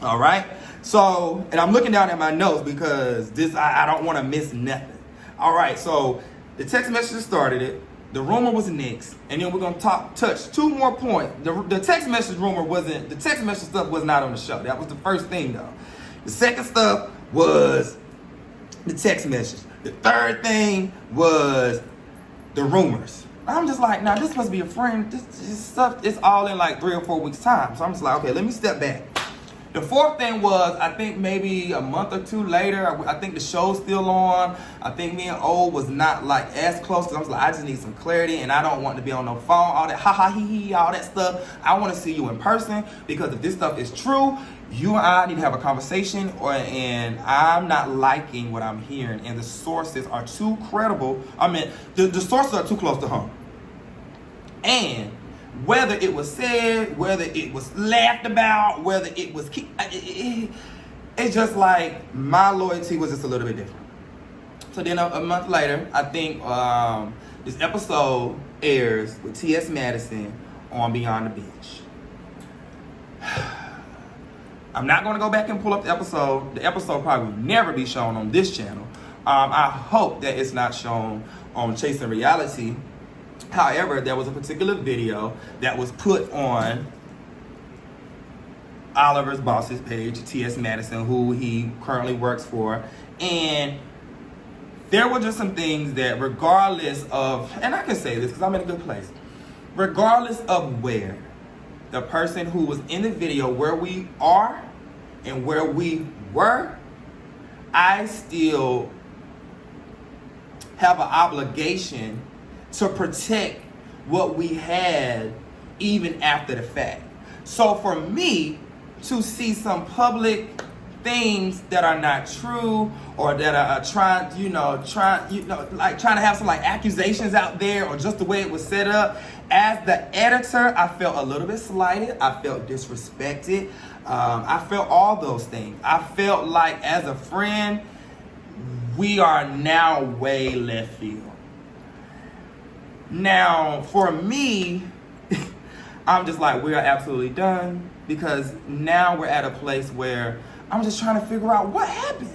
All right. So, and I'm looking down at my notes because I don't want to miss nothing. All right. So The text message started it. The rumor was next, and then we're gonna touch 2 more points. The text message rumor wasn't. The text message stuff was not on the show. That was the first thing, though. The second stuff was the text message. The third thing was the rumors. I'm just like, now this must be a friend. This stuff is all in like 3 or 4 weeks time. So I'm just like, okay, let me step back. The fourth thing was, I think maybe a month or 2 later, I think the show's still on. I think me and O was not like as close, because I was like, I just need some clarity, and I don't want to be on no phone, all that ha ha he he, all that stuff. I want to see you in person, because if this stuff is true, you and I need to have a conversation, and I'm not liking what I'm hearing, and the sources are too credible. I mean, the sources are too close to home. And whether it was said, whether it was laughed about, whether it was... it's just like my loyalty was just a little bit different. So then a month later, I think this episode airs with T.S. Madison on Beyond the Beach. I'm not going to go back and pull up the episode. The episode probably will never be shown on this channel. I hope that it's not shown on Chasing Reality. However, there was a particular video that was put on Oliver's boss's page, T.S. Madison, who he currently works for. And there were just some things that, regardless of, and I can say this because I'm in a good place, regardless of where the person who was in the video, where we are and where we were, I still have an obligation to protect what we had even after the fact. So for me to see some public things that are not true, or that are trying to have some like accusations out there, or just the way it was set up, as the editor, I felt a little bit slighted. I felt disrespected. I felt all those things. I felt like, as a friend, we are now way left field. Now, for me, I'm just like, we are absolutely done, because now we're at a place where I'm just trying to figure out what happened.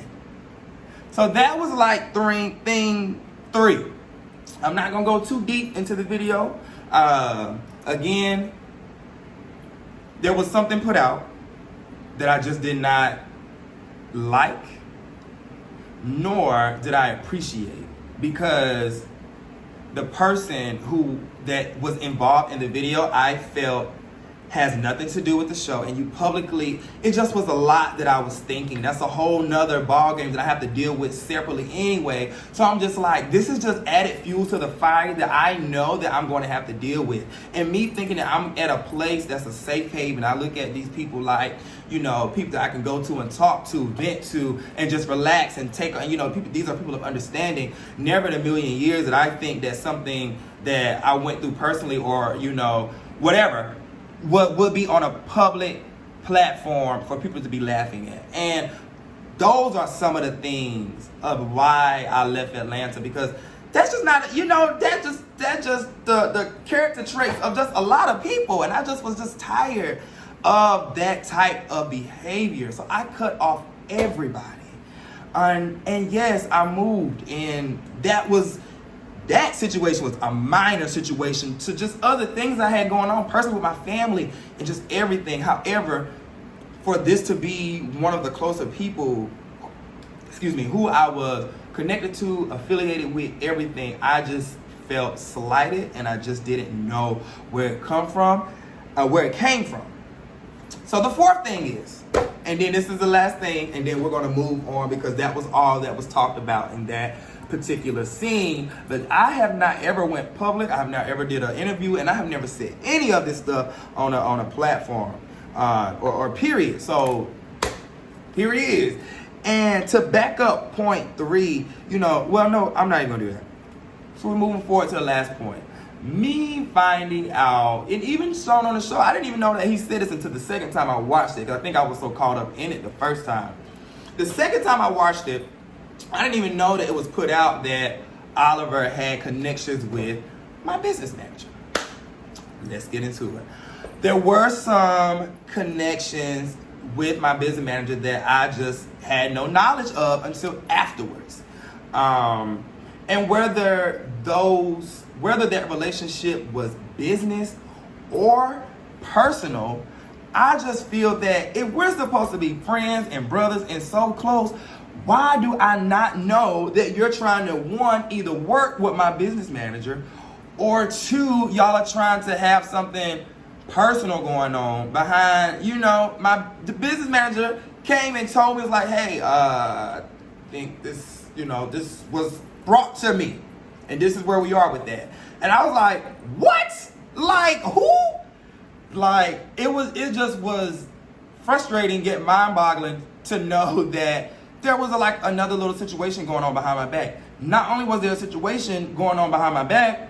So that was like thing 3. I'm not gonna go too deep into the video. Again, there was something put out that I just did not like, nor did I appreciate, because the person that was involved in the video, I felt has nothing to do with the show, and you publicly, it just was a lot that I was thinking. That's a whole nother ball game that I have to deal with separately anyway. So I'm just like, this is just added fuel to the fire that I know that I'm going to have to deal with. And me thinking that I'm at a place that's a safe haven, I look at these people like, people that I can go to and talk to, vent to, and just relax and take, people, these are people of understanding. Never in a million years that I think that something that I went through personally, or, whatever, would be on a public platform for people to be laughing at. And those are some of the things of why I left Atlanta, because that's just not, that's just the character traits of just a lot of people. And I just was just tired of that type of behavior. So I cut off everybody. And yes, I moved, and that situation was a minor situation to just other things I had going on personally with my family and just everything. However, for this to be one of the closer people, who I was connected to, affiliated with, everything, I just felt slighted, and I just didn't know where it came from. So the fourth thing is, and then this is the last thing, and then we're going to move on, because that was all that was talked about in that particular scene. But I have not ever went public. I have not ever did an interview, and I have never said any of this stuff on a platform or period. So here it is. And to back up point 3, well, no, I'm not even gonna do that. So we're moving forward to the last point. Me finding out, and even shown on the show, I didn't even know that he said this until the second time I watched it, because I think I was so caught up in it the first time. The second time I watched it, I didn't even know that it was put out that Oliver had connections with my business manager. Let's get into it. There were some connections with my business manager that I just had no knowledge of until afterwards. And And whether that relationship was business or personal, I just feel that if we're supposed to be friends and brothers and so close, why do I not know that you're trying to, one, either work with my business manager, or two, y'all are trying to have something personal going on behind, the business manager came and told me, was like, hey, I think this, this was brought to me, and this is where we are with that. And I was like, what? Like, who? Like, it just was frustrating, yet mind-boggling to know that there was another little situation going on behind my back. Not only was there a situation going on behind my back,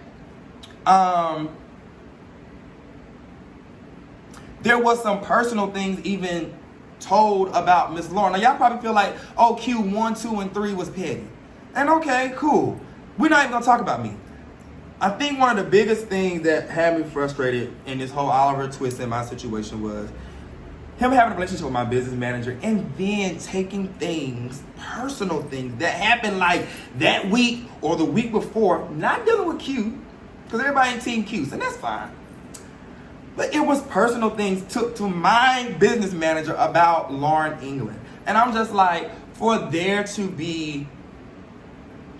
there was some personal things even told about Miss Lauren. Now, y'all probably feel like, oh, Q1, 2, and 3 was petty. And okay, cool. We're not even gonna talk about me. I think one of the biggest things that had me frustrated in this whole Oliver twist in my situation was him having a relationship with my business manager and then taking things, personal things that happened like that week or the week before, not dealing with Q, because everybody in Team Q, and that's fine. But it was personal things took to my business manager about Lauren England. And I'm just like, for there to be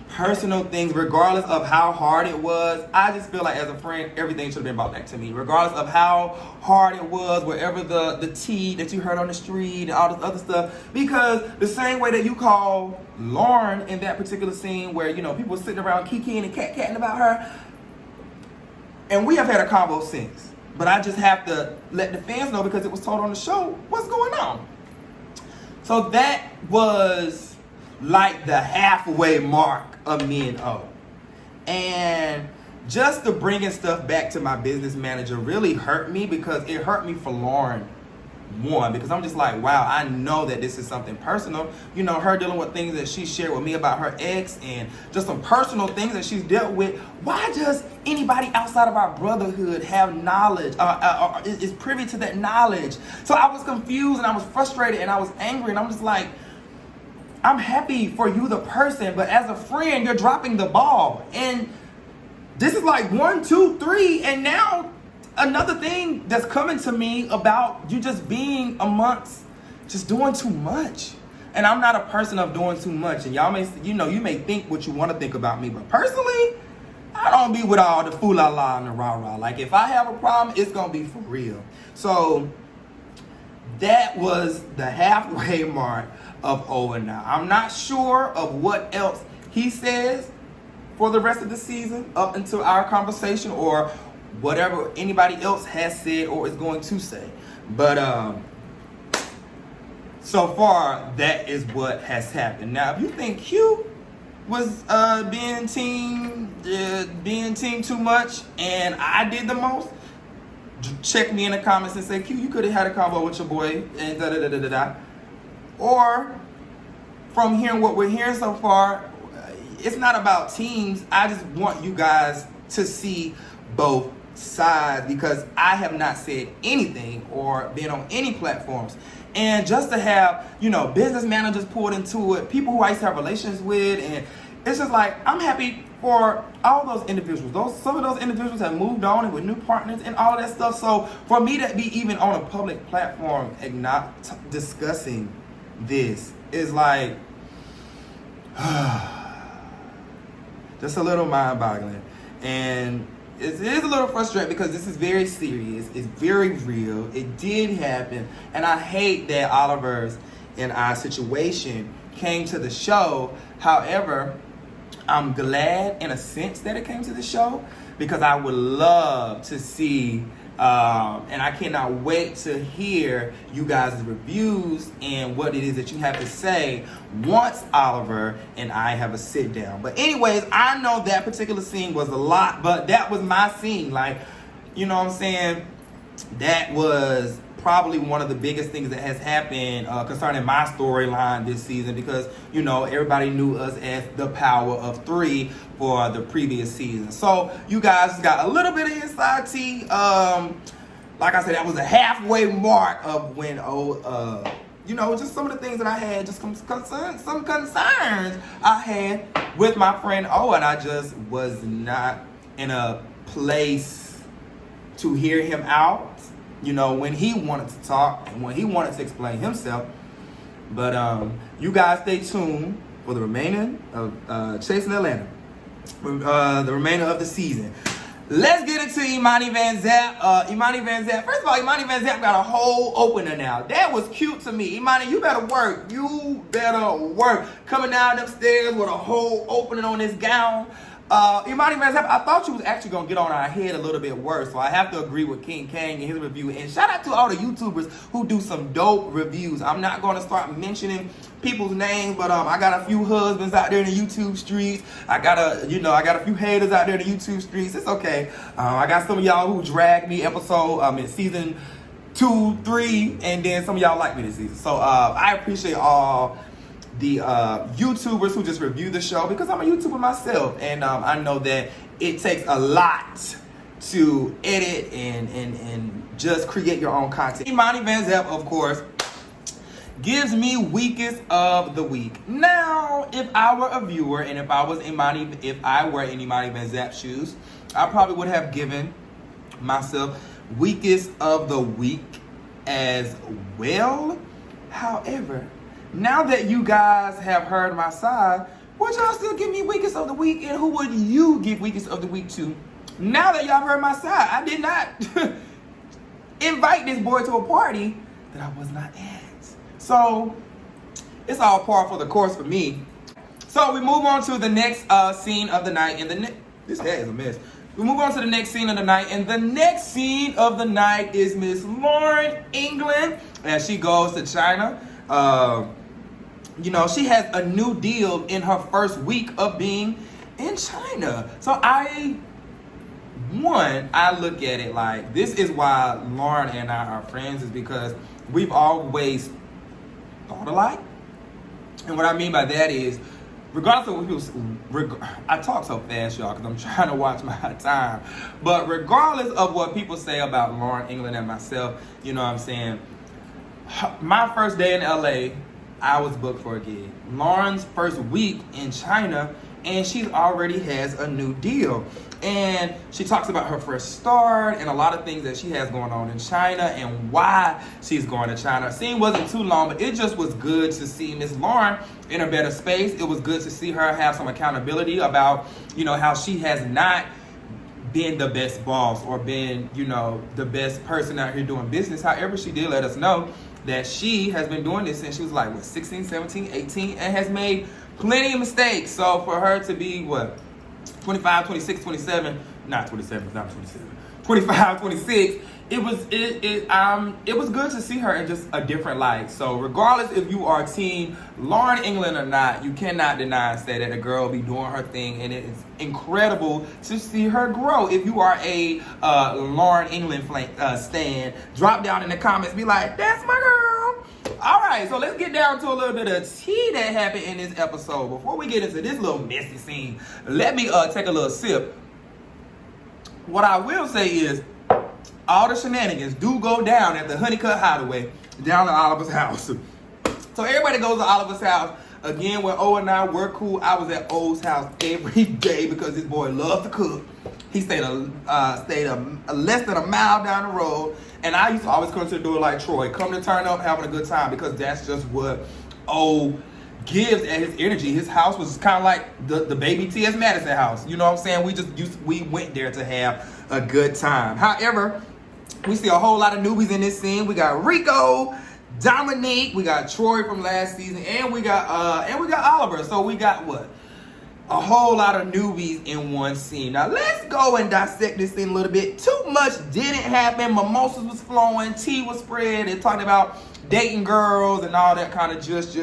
personal things, regardless of how hard it was, I just feel like as a friend, everything should have been brought back to me. Regardless of how hard it was, wherever the tea that you heard on the street and all this other stuff. Because the same way that you call Lauren in that particular scene where, people were sitting around kikiing and cat-catting about her. And we have had a combo since. But I just have to let the fans know, because it was told on the show, what's going on. So that was like the halfway mark of me and O. And just the bringing stuff back to my business manager really hurt me, because it hurt me for Lauren. One, because I'm just like, wow, I know that this is something personal. Her dealing with things that she shared with me about her ex and just some personal things that she's dealt with. Why does anybody outside of our brotherhood have knowledge, is privy to that knowledge? So I was confused and I was frustrated and I was angry, and I'm just like, I'm happy for you, the person, but as a friend, you're dropping the ball. And this is like 1, 2, 3, and now another thing that's coming to me about you just being amongst, just doing too much. And I'm not a person of doing too much. And y'all may, you may think what you want to think about me, but personally, I don't be with all the foo-la-la and the rah-rah. Like, if I have a problem, it's going to be for real. So that was the halfway mark of over now. I'm not sure of what else he says for the rest of the season up until our conversation, or whatever anybody else has said or is going to say. But so far, that is what has happened. Now, if you think Q was being team too much and I did the most, check me in the comments and say, Q, you could have had a combo with your boy and da-da-da-da-da-da. Or from hearing what we're hearing so far, it's not about teams. I just want you guys to see both sides, because I have not said anything or been on any platforms. And just to have, business managers pulled into it, people who I used to have relations with, and it's just like, I'm happy for all those individuals. Some of those individuals have moved on and with new partners and all of that stuff. So for me to be even on a public platform and not discussing this is like, just a little mind-boggling. And it is a little frustrating, because this is very serious. It's very real. It did happen. And I hate that Oliver's and our situation came to the show. However, I'm glad in a sense that it came to the show, because I would love to see, and I cannot wait to hear you guys' reviews and what it is that you have to say once Oliver and I have a sit down. But anyways, I know that particular scene was a lot, but that was my scene. Like, you know what I'm saying? That was probably one of the biggest things that has happened concerning my storyline this season, because everybody knew us as the Power of 3 for the previous season. So you guys got a little bit of inside tea. Like I said, that was a halfway mark of when you know, just some of the things that I had, just some concerns I had with my friend O, and I just was not in a place to hear him out, you know, when he wanted to talk and when he wanted to explain himself. But you guys stay tuned for the remaining of Chasing Atlanta, the remainder of the season. Let's get into Imani Van Zap. Imani Van Zap. First of all, Imani Van Zap got a whole opener now. That was cute to me. Imani, you better work. You better work. Coming down them stairs with a whole opening on this gown. Imani Van Zap, I thought you was actually going to get on our head a little bit worse. So I have to agree with King Kang in his review. And shout out to all the YouTubers who do some dope reviews. I'm not going to start mentioning people's names, but I got a few husbands out there in the YouTube streets. I got a few haters out there in the YouTube streets. It's okay. I got some of y'all who dragged me episode in season 2, 3, and then some of y'all like me this season. So I appreciate all the YouTubers who just review the show, because I'm a YouTuber myself, and I know that it takes a lot to edit and just create your own content. Imani Van Zap, of course, gives me weakest of the week. Now, if I were a viewer and if I were in Imani Van Zap's shoes, I probably would have given myself weakest of the week as well. However, now that you guys have heard my side, would y'all still give me weakest of the week? And who would you give weakest of the week to? Now that y'all heard my side, I did not invite this boy to a party that I was not at. So, it's all par for the course for me. So, we move on to the next scene of the night. And this hair is a mess. We move on to the next scene of the night. And the next scene of the night is Miss Lauren England as she goes to China. You know, she has a new deal in her first week of being in China. So I look at it like, this is why Lauren and I are friends, is because we've always thought alike. And what I mean by that is, regardless of what people, I talk so fast, y'all, because I'm trying to watch my time. But regardless of what people say about Lauren England and myself, you know what I'm saying? My first day in LA, I was booked for a gig. Lauren's first week in China, and she already has a new deal. And she talks about her first start and a lot of things that she has going on in China and why she's going to China. The scene wasn't too long, but it just was good to see Miss Lauren in a better space. It was good to see her have some accountability about, you know, how she has not been the best boss or been, you know, the best person out here doing business. However, she did let us know that she has been doing this since she was like, 16, 17, 18, and has made plenty of mistakes. So for her to be, 25, 26, 27, not 27, it's not 27, 25, 26, it was good to see her in just a different light. So regardless if you are team Lauren England or not, you cannot deny and say that the girl be doing her thing, and it is incredible to see her grow. If you are a Lauren England stan, drop down in the comments, be like, that's my girl. All right, so let's get down to a little bit of tea that happened in this episode. Before we get into this little messy scene, let me take a little sip. What I will say is, all the shenanigans do go down at the Honeycut Hideaway down at Oliver's house. So everybody goes to Oliver's house. Again, when O and I were cool, I was at O's house every day because this boy loved to cook. He stayed less than a mile down the road. And I used to always come to the door like Troy, come to turn up, having a good time, because that's just what O gives at his energy. His house was kind of like the baby T.S. Madison house. You know what I'm saying? We went there to have a good time. However, we see a whole lot of newbies in this scene. We got Rico, Dominique, we got Troy from last season, and we got Oliver. So we got a whole lot of newbies in one scene. Now let's go and dissect this scene a little bit. Too much didn't happen. Mimosas was flowing, tea was spread, and talking about dating girls and all that kind of just.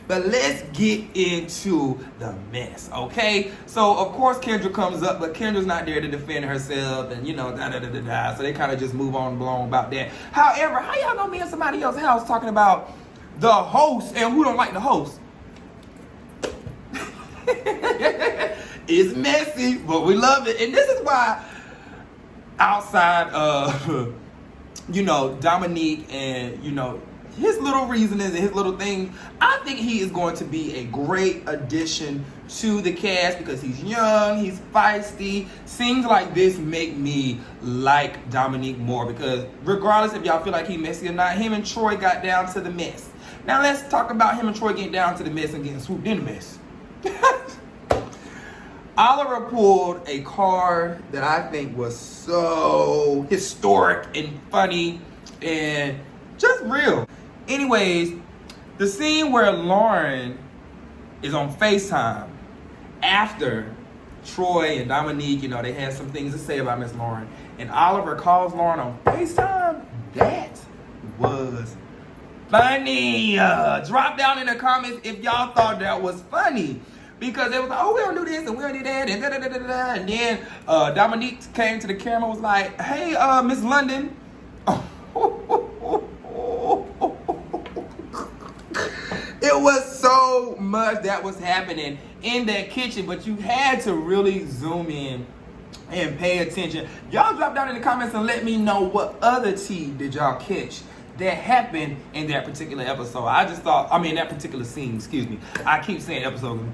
But let's get into the mess, okay? So of course Kendra comes up, but Kendra's not there to defend herself, and you know, so they kind of just move on and blow on about that. However, how y'all gonna be in somebody else's house talking about the host and who don't like the host? It's messy, but we love it. And this is why outside of, you know, Dominique and, you know, his little reasonings and his little things, I think he is going to be a great addition to the cast because he's young, he's feisty. Scenes like this make me like Dominique more because regardless if y'all feel like he messy or not, him and Troy got down to the mess. Now let's talk about him and Troy getting down to the mess and getting swooped in the mess. Oliver pulled a card that I think was so historic and funny and just real. Anyways, the scene where Lauren is on FaceTime after Troy and Dominique, you know, they had some things to say about Miss Lauren, and Oliver calls Lauren on FaceTime. That was funny. Drop down in the comments if y'all thought that was funny. Because they was like, oh, we don't do this and we don't do that and da-da-da-da-da. And then Dominique came to the camera and was like, hey, Miss London. It was so much that was happening in that kitchen, but you had to really zoom in and pay attention. Y'all drop down in the comments and let me know what other tea did y'all catch that happened in that particular episode. That particular scene, excuse me. I keep saying episode.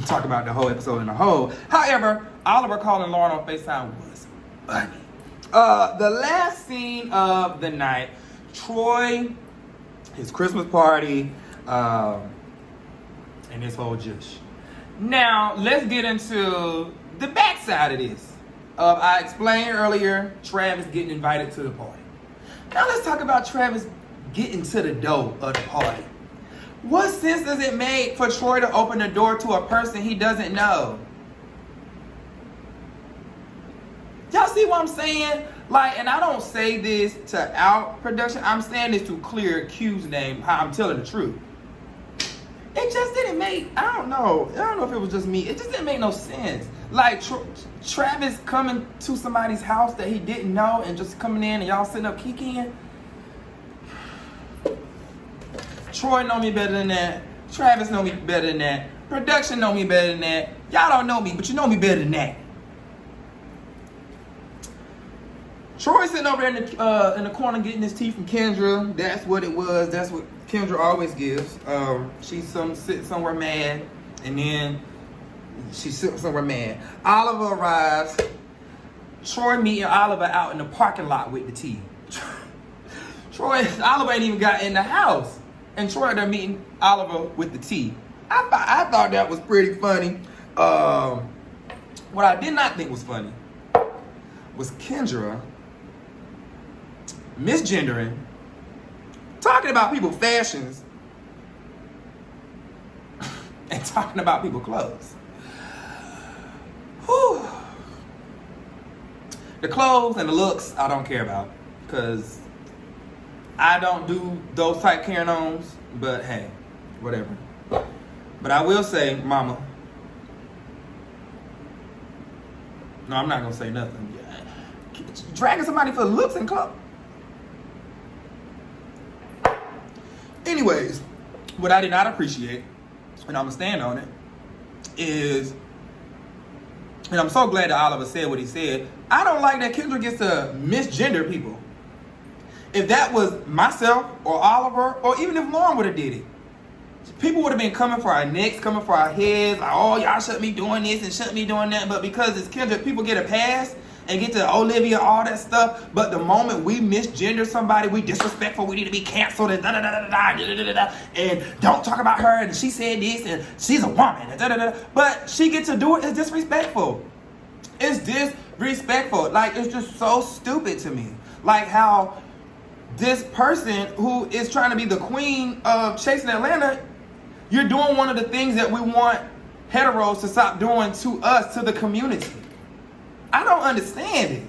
Talk about the whole episode in a whole. However, Oliver calling Lauren on FaceTime was funny. The last scene of the night, Troy, his Christmas party, and his whole juice. Now, let's get into the backside of this. I explained earlier, Travis getting invited to the party. Now let's talk about Travis getting to the door of the party. What sense does it make for Troy to open the door to a person he doesn't know? Y'all see what I'm saying? Like, and I don't say this to out production. I'm saying this to clear Q's name, how I'm telling the truth. It just didn't make, I don't know if it was just me. It just didn't make no sense. Like, Travis coming to somebody's house that he didn't know and just coming in and y'all sitting up kikiing. Troy know me better than that. Travis know me better than that. Production know me better than that. Y'all don't know me, but you know me better than that. Troy sitting over there in the corner getting his tea from Kendra. That's what it was. That's what Kendra always gives. She's sitting somewhere mad, and then she's sitting somewhere mad. Oliver arrives. Troy meeting Oliver out in the parking lot with the tea. Oliver ain't even got in the house. And Troy there meeting Oliver with the tea. I thought that was pretty funny. What I did not think was funny was Kendra misgendering, talking about people's fashions, and talking about people's clothes. Whew. The clothes and the looks I don't care about because I don't do those type carry-ons, but hey, whatever. But I will say, mama. No, I'm not going to say nothing. Dragging somebody for looks and clothes. Anyways, what I did not appreciate, and I'm going to stand on it, is, and I'm so glad that Oliver said what he said, I don't like that Kendra gets to misgender people. If that was myself or Oliver, or even if Lauren would have did it, people would have been coming for our necks, coming for our heads, like, oh, y'all shouldn't be doing this and shouldn't be doing that. But because it's Kendra, people get a pass and get to Olivia, all that stuff. But the moment we misgender somebody, we disrespectful, we need to be canceled and da-da-da-da-da-da-da-da-da. And don't talk about her and she said this and she's a woman and da-da-da-da. But she gets to do it, it's disrespectful. It's disrespectful. Like, it's just so stupid to me. Like how this person who is trying to be the queen of chasing Atlanta, you're doing one of the things that we want heteros to stop doing to us, to the community. I don't understand it.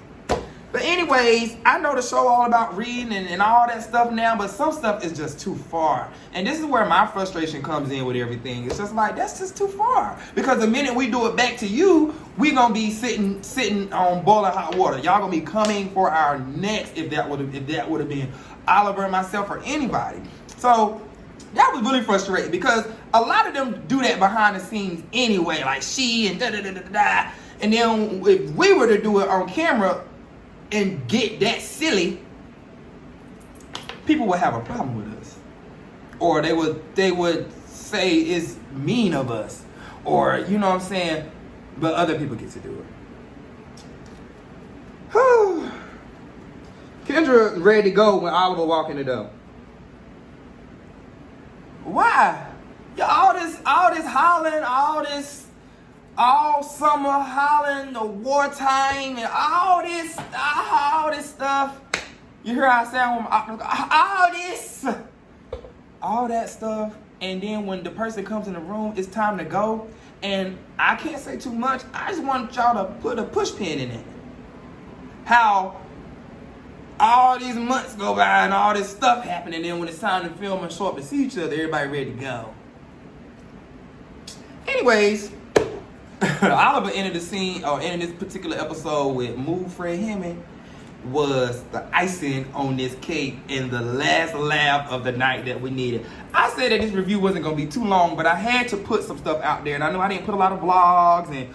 But anyways, I know the show all about reading and all that stuff now, but some stuff is just too far. And this is where my frustration comes in with everything. It's just like, that's just too far. Because the minute we do it back to you, we gonna be sitting on boiling hot water. Y'all gonna be coming for our necks if that would have been Oliver and myself or anybody. So that was really frustrating because a lot of them do that behind the scenes anyway, like she and da-da-da-da-da. And then if we were to do it on camera and get that silly, people would have a problem with us. Or they would say it's mean of us. Or, you know what I'm saying? But other people get to do it. Kendra ready to go when Oliver walk in the door. Why? Yeah, all this hollering, all summer hollering, the wartime, and all this stuff. You hear how I sound? All that stuff, and then when the person comes in the room, it's time to go, and I can't say too much. I just want y'all to put a push pin in it. How all these months go by and all this stuff happening, and then when it's time to film and show up to see each other, everybody ready to go. Anyways, Oliver ended the scene, or ended this particular episode with Move Fred Hammond was the icing on this cake and the last laugh of the night that we needed. I said that this review wasn't going to be too long, but I had to put some stuff out there, and I know I didn't put a lot of vlogs and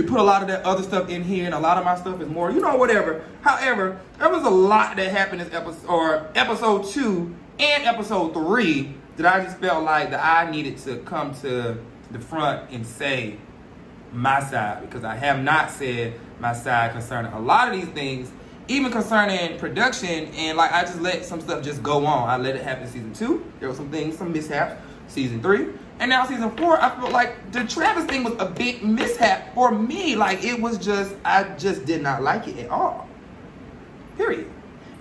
put a lot of that other stuff in here, and a lot of my stuff is more, whatever. However, there was a lot that happened this episode, or episode 2 and episode 3, that I just felt like that I needed to come to the front and say my side, because I have not said my side concerning a lot of these things, even concerning production, and like I just let some stuff just go on. I let it happen in season 2. There were some things, some mishaps. Season 3. And now season 4, I feel like the Travis thing was a big mishap for me. Like, it was just, I just did not like it at all. Period.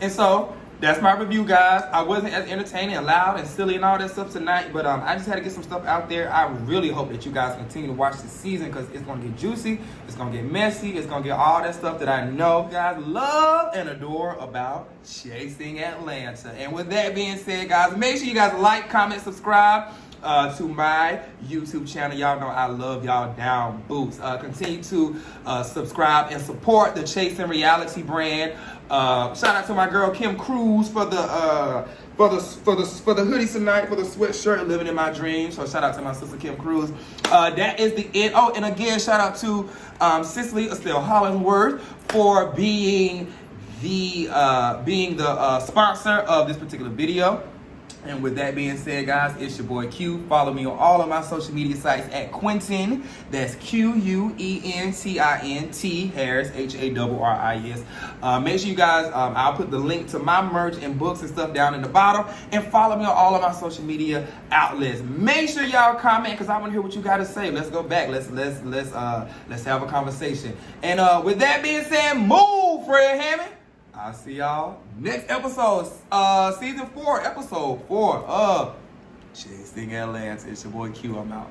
And so, that's my review, guys. I wasn't as entertaining and loud and silly and all that stuff tonight, but I just had to get some stuff out there. I really hope that you guys continue to watch this season, because it's going to get juicy, it's going to get messy, it's going to get all that stuff that I know you guys love and adore about Chasing Atlanta. And with that being said, guys, make sure you guys like, comment, subscribe to my YouTube channel. Y'all know I love y'all down boots. Continue to subscribe and support the Chasing Reality brand. Shout out to my girl Kim Cruz for the hoodie tonight, for the sweatshirt, living in my dreams. So shout out to my sister Kim Cruz. That is the end. Oh, and again, shout out to Cicely Estelle Hollandworth for being the sponsor of this particular video. And with that being said, guys, it's your boy Q. Follow me on all of my social media sites at Quentin. That's QUENTINT Harris, HARRIS. Make sure you guys, I'll put the link to my merch and books and stuff down in the bottom. And follow me on all of my social media outlets. Make sure y'all comment, because I want to hear what you got to say. Let's go back. Let's have a conversation. And with that being said, move, Fred Hammond. I'll see y'all next episode, season 4, episode 4 of Chasing Atlanta. It's your boy Q. I'm out.